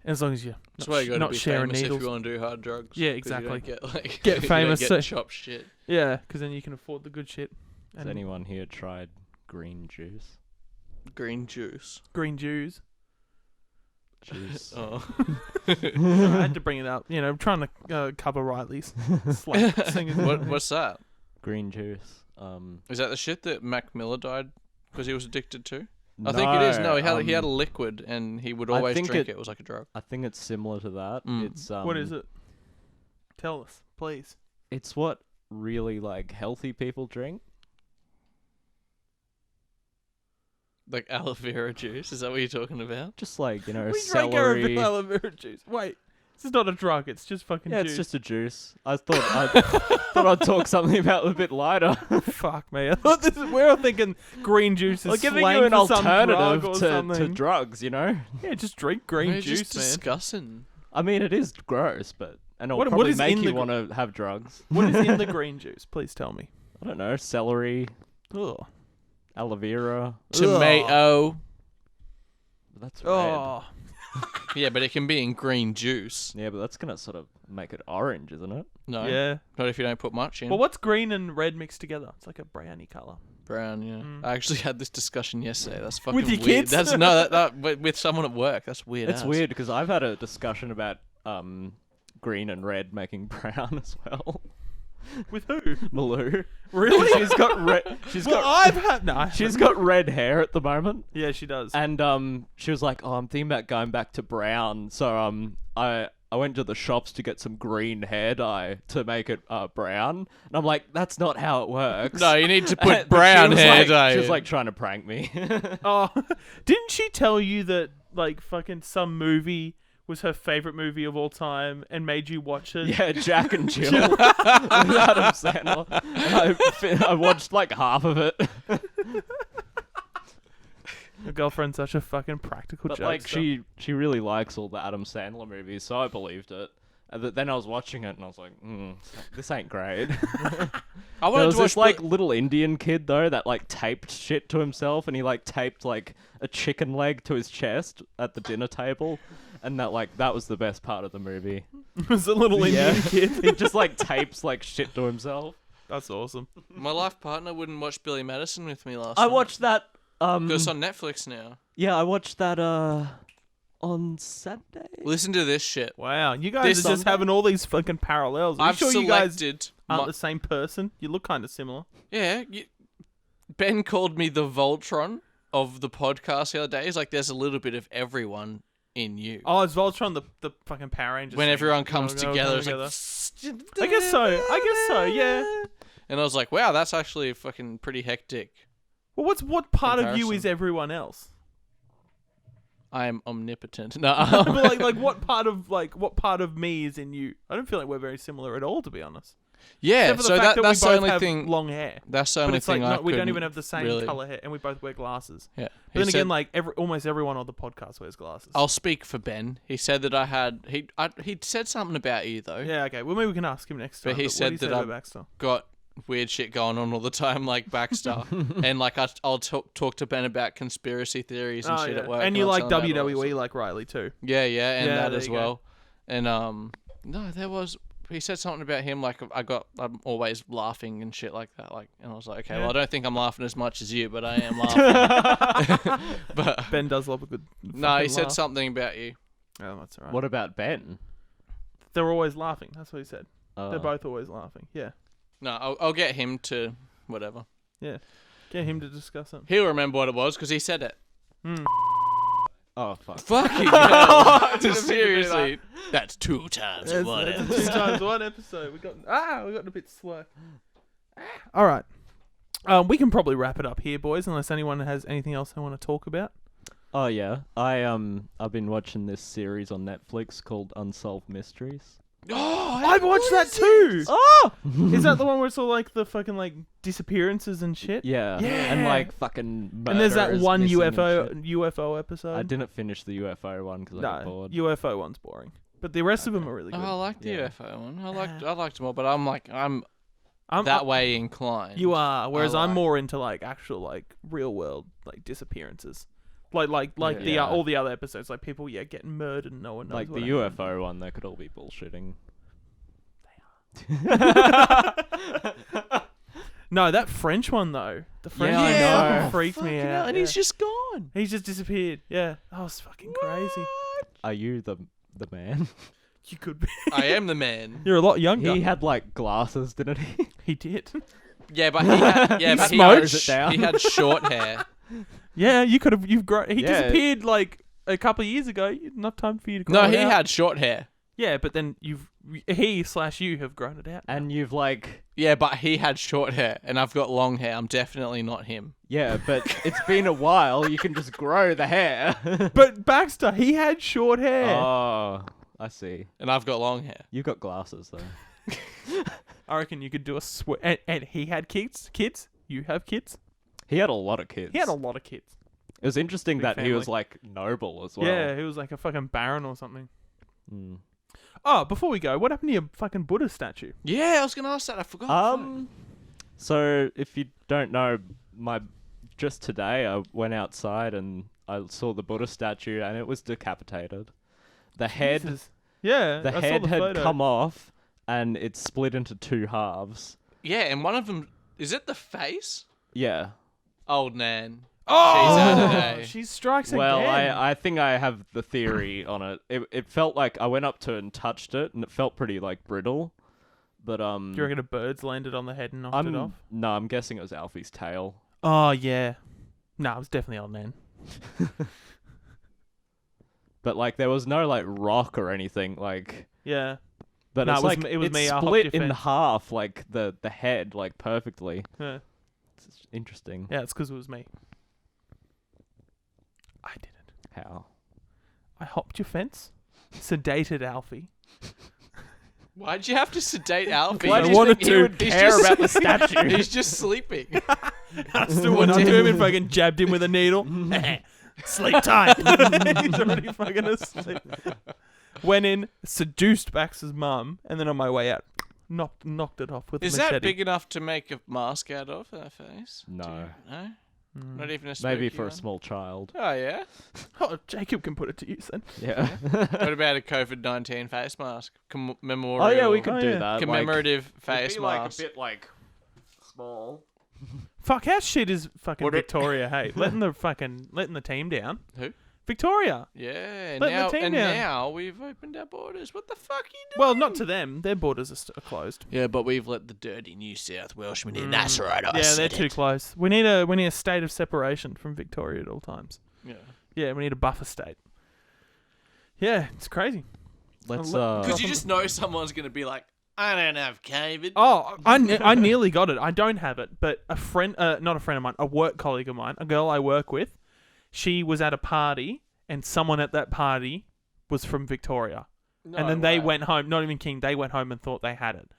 as long as you're That's why you got to not be sharing famous needles. if you want to do hard drugs. Yeah, 'cause exactly. You don't get, Get you don't famous, get so- chopped shit. Yeah, because then you can afford the good shit. Has anyone here tried green juice? Green juice. Green Jews. Juice. Oh. I had to bring it up. I'm trying to cover Riley's singing. What's that? Green juice. Is that the shit that Mac Miller died because he was addicted to? I think it is. No, he had a liquid and he would always think drink it. It was like a drug. I think it's similar to that. Mm. It's What is it? Tell us, please. It's what really like healthy people drink. Like aloe vera juice. Is that what you're talking about? Just like We drank celery. aloe vera juice. Wait, this is not a drug. It's just fucking Yeah, juice. it's just a juice. I thought I'd talk something about a bit lighter. Fuck me. I thought we're all thinking green juice is Well, giving slang you an for some drug alternative or to something. drugs, Yeah, just drink green We're juice, just man. discussing. I mean, it is gross, but it'll What probably is make in you the want to have drugs. What is in the green juice? Please tell me. I don't know, celery, Ugh. aloe vera. Tomato. That's red. Oh. Yeah, but it can be in green juice. Yeah, but that's gonna sort of make it orange, isn't it? No. Yeah. Not if you don't put much in. Well, what's green and red mixed together? It's like a brownie color. Brown, yeah. Mm. I actually had this discussion yesterday. That's fucking With your weird. kids? That's no, that with someone at work. That's weird. It's weird because I've had a discussion about green and red making brown as well. With who? Malou. Really? She's got red. She's Well, got. I've had no. She's got red hair at the moment, Yeah, she does. and she was like, "Oh, I'm thinking about going back to brown." So I went to the shops to get some green hair dye to make it brown, and I'm like, "That's not how it works." No, you need to But put brown she was hair like, dye. She was in. like trying to prank me. Oh, didn't she tell you that like fucking some movie was her favorite movie of all time and made you watch it? Yeah, Jack and Jill with Adam Sandler. And I watched like half of it. Her girlfriend's such a fucking practical But joke. like she really likes all the Adam Sandler movies, so I believed it. But then I was watching it and I was like, this ain't great. I There wanted was to watch this like little Indian kid though that like taped shit to himself, and he like taped like a chicken leg to his chest at the dinner table, and that was the best part of the movie. It was a little Indian kid. He just like tapes like shit to himself. That's awesome. My life partner wouldn't watch Billy Madison with me last I night. watched that. It's on Netflix now. Yeah, I watched that on Saturday. Listen to this shit. Wow, you guys This are just Sunday? having all these fucking parallels. Are you I've sure you guys selected. aren't the same person? You look kind of similar. Yeah, Ben called me the Voltron of the podcast the other day. He's like, "There's a little bit of everyone in you." Oh, is Voltron the fucking Power Rangers? When thing? everyone comes Go together, together. it's like, I guess so. Yeah. And I was like, "Wow, that's actually fucking pretty hectic." Well, what part of you Comparison. is everyone else? I am omnipotent. No, But like what part of me is in you? I don't feel like we're very similar at all, to be honest. yeah. Except for the So fact that that's we the both only have thing. long hair. That's the But only it's like thing. we don't couldn't even have the same really- color hair, and we both wear glasses. Yeah. But then He said- again, like almost everyone on the podcast wears glasses. I'll speak for Ben. He said that he said something about you though. Yeah, okay. Well, maybe we can ask him next time. But he what said did he that say I'm- about Baxter? Got weird shit going on all the time, like Baxter, and like I'll talk to Ben about conspiracy theories and shit at work. And you I'll like tell him about all WWE that like Riley too. stuff. Yeah, and Yeah, that there as you go. well. And no, there was. He said something about him, like I'm always laughing and shit like that. Like, and I was like, okay, Yeah. well, I don't think I'm laughing as much as you, but I am laughing. But Ben does love a good. no, he fucking said laugh. something about you. Oh, that's alright. What about Ben? They're always laughing. That's what he said. Oh. They're both always laughing. Yeah. No, I'll get him to whatever. Yeah. Get him to discuss it. He'll remember what it was because he said it. Oh fuck. Fucking hell. Didn't mean to do Seriously. That's 2 times That's one. a 2 times 1 episode. We got a bit slow. All right. We can probably wrap it up here, boys, unless anyone has anything else they want to talk about. Oh yeah. I've been watching this series on Netflix called Unsolved Mysteries. Oh, I've watched that too. Oh! Is that the one where it's all like the fucking like disappearances and shit? Yeah. Yeah. And like fucking And there's that murderers one missing and shit. UFO episode. I didn't finish the UFO one because I got No, bored. UFO one's boring, but the rest of them are really Oh, good. I like the Yeah. UFO one. I liked them all, but I'm I'm that way inclined. You are, whereas I'm like- more into like actual like real world like disappearances, like the Yeah. all the other episodes, like people getting murdered and no one knows. Like what the happened. UFO one, they could all be bullshitting. No, that French one though. The French Yeah, one I know. fucking freaked me Fucking out. hell, and yeah. he's just gone. He's just disappeared. Yeah, that was fucking crazy. Are you the man? You could be. I am the man. You're a lot younger. He had like glasses, didn't he? He did. Yeah, but he had, He but smoked. he had, he had short hair. Yeah, you could have. You've grown. He Yeah. disappeared like a couple of years ago. Enough time for you to grow No, it he out. had short hair. Yeah, but then you have grown it out. And you've like, Yeah, but he had short hair, and I've got long hair. I'm definitely not him. yeah, but it's been a while. You can just grow the hair. But Baxter, he had short hair. Oh, I see. And I've got long hair. You've got glasses though. I reckon you could do a and he had kids. Kids? You have kids? He had a lot of kids. He had a lot of kids. It was interesting Big that he was family. like noble as well. Yeah, he was like a fucking baron or something. Mm. Oh, before we go, what happened to your fucking Buddha statue? Yeah, I was gonna ask that. I forgot. So if you don't know, just today I went outside and I saw the Buddha statue and it was decapitated. The head, Jesus. Yeah, the I saw head the had photo. come off and it's split into 2 halves. Yeah, and one of them is it the face? Yeah. Old Nan. Oh, She's out today. she strikes Well, again. I think I have the theory on it. It felt like I went up to it and touched it and it felt pretty like brittle. But Do you reckon a bird's landed on the head and knocked it off? No, I'm guessing it was Alfie's tail. Oh yeah. No, it was definitely old man. But like there was no like rock or anything like. Yeah. But No, it's it was like me- it was me, I hopped split your in fence. half, like the head, like perfectly. Yeah. It's interesting. Yeah, it's because it was me. I did it. How? I hopped your fence, sedated Alfie. Why'd you have to sedate Alfie? Why You do just you wanted think to he's care just- about the statue? He's just sleeping. I still went up to him and fucking jabbed him with a needle. Sleep time. He's already fucking asleep. went in, seduced Bax's mum, and then on my way out, knocked it off with a Is machete. that big enough to make a mask out of her face? No. No? Mm. Not even a Maybe spooky for a one? small child. Oh, yeah? Oh, Jacob can put it to use then. Yeah. What about a COVID-19 face mask? Memorial. Oh yeah, we could Oh, do yeah. that. Commemorative face it'd be mask. like a bit like small. Fuck, how shit is fucking Would it- Victoria, hey? Letting the team down. Who? Victoria. Yeah, Let the now team and down. now we've opened our borders. What the fuck are you doing? Well, not to them. Their borders are closed. Yeah, but we've let the dirty New South Welshmen in. Mm. That's right. I Yeah, said they're too it. close. We need a state of separation from Victoria at all times. Yeah. Yeah, we need a buffer state. Yeah, it's crazy. Let's Because you just know someone's gonna be like, I don't have COVID. Oh, I nearly got it. I don't have it, but a friend, not a friend of mine, a work colleague of mine, a girl I work with, she was at a party, and someone at that party was from Victoria. And then they went home, not even King, they went home and thought they had it.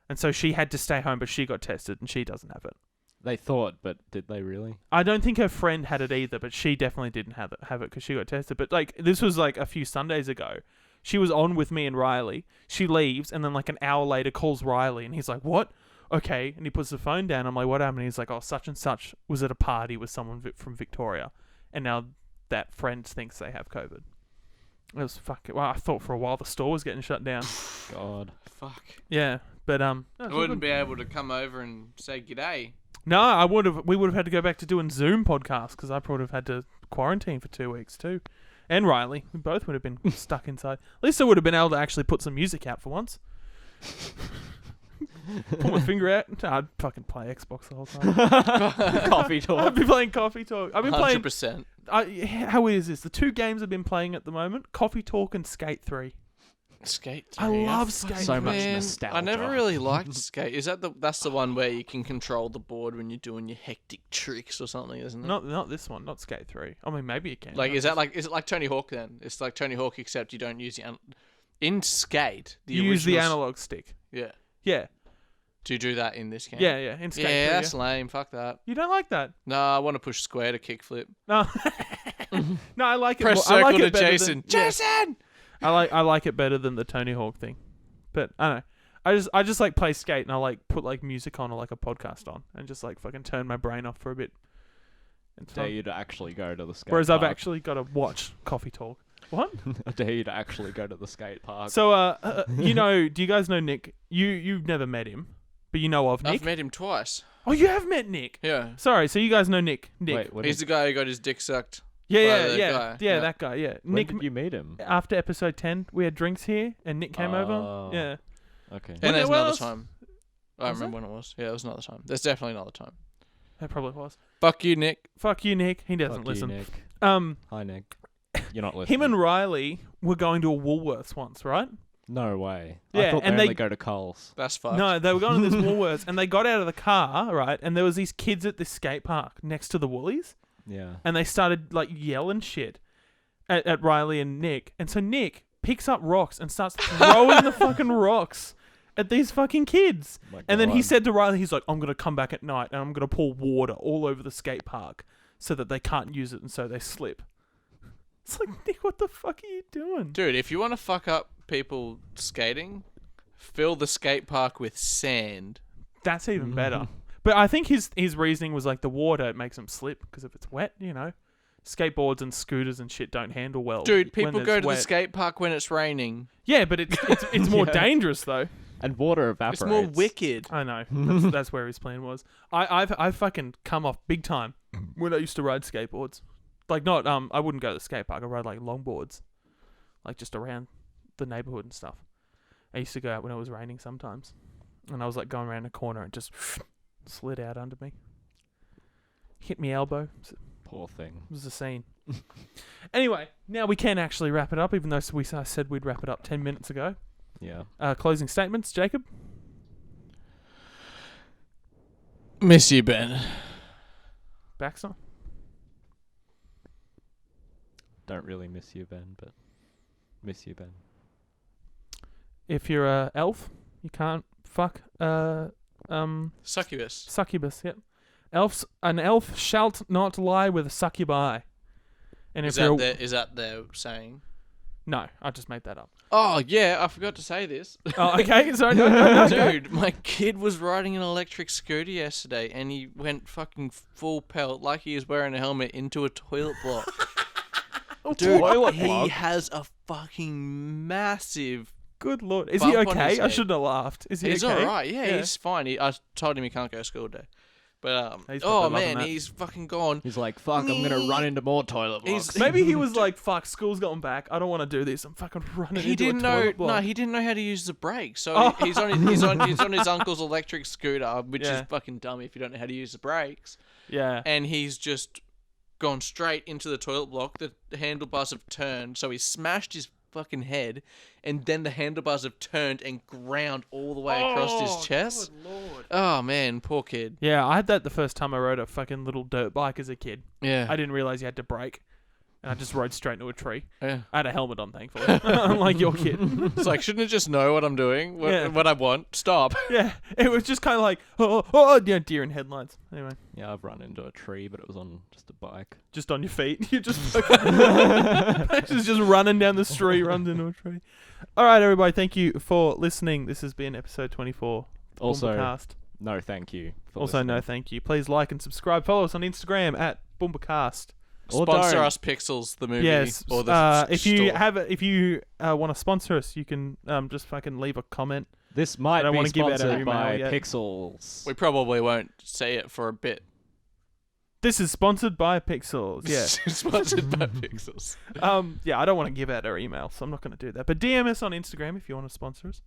And so she had to stay home, but she got tested, and she doesn't have it. They thought, but did they really? I don't think her friend had it either, but she definitely didn't have it because she got tested. But like this was like a few Sundays ago. She was on with me and Riley. She leaves, and then like an hour later calls Riley, and he's like, "What? Okay." And he puts the phone down. I'm like, "What happened?" And he's like, "Oh, such and such was at a party with someone from Victoria, and now that friend thinks they have COVID." It was fucking. Well, I thought for a while the store was getting shut down. God. Fuck. Yeah, but I wouldn't be able to come over and say g'day. No, I would have. We would have had to go back to doing Zoom podcasts because I probably would have had to quarantine for 2 weeks too. And Riley, we both would have been stuck inside. At least I would have been able to actually put some music out for once. Pull my finger out. I'd fucking play Xbox the whole time. Coffee I'd talk. be playing Coffee Talk. I've been playing. 100%. How weird is this? The two games I've been playing at the moment: Coffee Talk and Skate 3. Skate. I 3, love fuck, Skate So much man. nostalgia. I never really liked Skate. Is that's the one where you can control the board when you're doing your hectic tricks or something, isn't it? Not this one. Not Skate 3. I mean, maybe you can. Like, is it like Tony Hawk then? It's like Tony Hawk except you don't use in Skate. The you use the original analog stick? Yeah. Yeah. Do you do that in this game? Yeah. In Skate 3. Yeah, that's lame. Fuck that. You don't like that? No, I want to push square to kickflip. No. No, I like it. Press I like circle it to better Jason. Than, yeah. Jason. I like it better than the Tony Hawk thing, but I don't know. I just like play Skate and I like put like music on or like a podcast on and just like fucking turn my brain off for a bit. It's Dare fun. you to actually go to the skate Whereas park. I've actually got to watch Coffee Talk. What? I dare you to actually go to the skate park. So do you guys know Nick? You've never met him, but you know of Nick. I've met him twice. Oh, you have met Nick. Yeah. Sorry, so you guys know Nick. Nick. Wait, when He's the guy who got his dick sucked. yeah, by yeah, the yeah, guy. yeah, Yeah. that guy. Yeah, when Nick. did you meet him? After episode 10, we had drinks here, and Nick came over. Oh. Yeah. Okay. And When- there's when another else- time. I Was remember when it was. Yeah, it was another time. There's definitely another time. That probably was. Fuck you, Nick. Fuck you, Nick. He doesn't Fuck listen. You, Nick. Hi, Nick. You're not listening. Him and Riley were going to a Woolworths once, right? No way. Yeah, I thought and they they- only go to Coles. That's fucked. No, they were going to this Woolworths, and they got out of the car, right? And there was these kids at this skate park next to the Woolies, Yeah. and they started like yelling shit at Riley and Nick. And so Nick picks up rocks and starts throwing the fucking rocks at these fucking kids. My And then he God. said to Riley, he's like, "I'm gonna come back at night and I'm gonna pour water all over the skate park so that they can't use it and so they slip." It's like, Nick, what the fuck are you doing? Dude, if you want to fuck up people skating, fill the skate park with sand. That's even better. But I think his reasoning was like the water makes them slip because if it's wet, you know, skateboards and scooters and shit don't handle well. Dude, when people it's go to wet. the skate park when it's raining. Yeah, but it's more Yeah. dangerous though. And water evaporates. It's more wicked. I know. That's where his plan was. I've fucking come off big time when I used to ride skateboards. Like not I wouldn't go to the skate park. I ride like longboards, like just around the neighborhood and stuff. I used to go out when it was raining sometimes, and I was like going around a corner and just slid out under me, hit me elbow. Poor thing. It was a scene. Anyway, now we can actually wrap it up, even though I said we'd wrap it up 10 minutes ago. Yeah. Closing statements, Jacob? Miss you, Ben. Baxter? Don't really miss you, Ben, but miss you, Ben. If you're a elf, you can't fuck Succubus. succubus, yep. An elf shalt not lie with a succubi. And Is if you're that their saying? No, I just made that up. Oh yeah, I forgot to say this. Oh, okay. Sorry, no. Dude, my kid was riding an electric scooter yesterday, and he went fucking full pelt, like he was wearing a helmet, into a toilet block. Dude, Toilet he block? has a fucking massive. Good lord. Is he Bump on okay? his I head. shouldn't have laughed. Is he He's okay? all right. Yeah, he's fine. I told him he can't go to school today. But He's oh probably loving man, that. he's fucking gone. He's like, fuck, I'm gonna run into more toilet blocks. Maybe he was like, fuck, school's going back. I don't want to do this. I'm fucking running He into didn't a know. toilet block. No, he didn't know how to use the brake. So Oh. he's on his uncle's electric scooter, which is fucking dumb if you don't know how to use the brakes. Yeah. And he's just gone straight into the toilet block. The handlebars have turned, so he smashed his fucking head, and then the handlebars have turned and ground all the way across his chest. Good lord. Oh man, poor kid. Yeah, I had that the first time I rode a fucking little dirt bike as a kid. Yeah. I didn't realize you had to brake. And I just rode straight into a tree. Yeah. I had a helmet on, thankfully. Unlike your kid. It's like, shouldn't I just know what I'm doing? Yeah. What I want? Stop. Yeah, it was just kind of like, yeah, deer in headlights. Anyway, Yeah, I've run into a tree, but it was on just a bike. just on your feet. You just fucking just running down the street, runs into a tree. All right, everybody, thank you for listening. This has been episode 24. Also, Boombacast. no thank you. For Also, no listening. thank you. Please like and subscribe. Follow us on Instagram at Boombacast. Or Sponsor don't. us, Pixels, the movie. Yes. Or the If you store. if you want to sponsor us, you can just fucking leave a comment. This might don't be wanna give out our sponsored email by yet. Pixels. We probably won't say it for a bit. This is sponsored by Pixels. Yeah. Sponsored by Pixels. Yeah, I don't want to give out our email, so I'm not going to do that. But DM us on Instagram if you want to sponsor us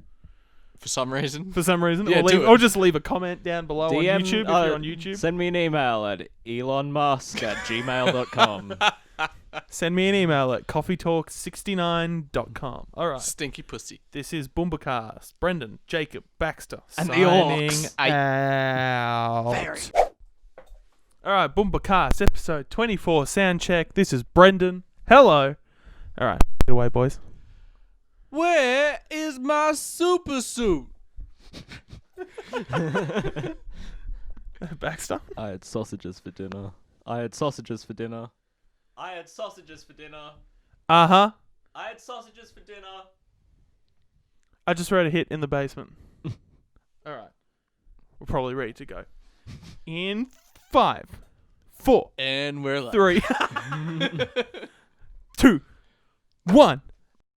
For some reason. for some reason, Yeah, or, do it. or just leave a comment down below DM, on YouTube if you're on YouTube. Send me an email at elonmusk@gmail.com. Send me an email at coffeetalk69.com. All right, Stinky pussy. this is Boombacast. Brendan, Jacob, Baxter, And the signing orcs. out. All right, Boombacast, episode 24, sound check. This is Brendan. Hello. All right, get away, boys. Where is my super suit? Baxter. I had sausages for dinner. I had sausages for dinner. I had sausages for dinner. Uh-huh. I had sausages for dinner. I just wrote a hit in the basement. All right. We're probably ready to go. In 5, 4, And we're like. 3, 2, 1.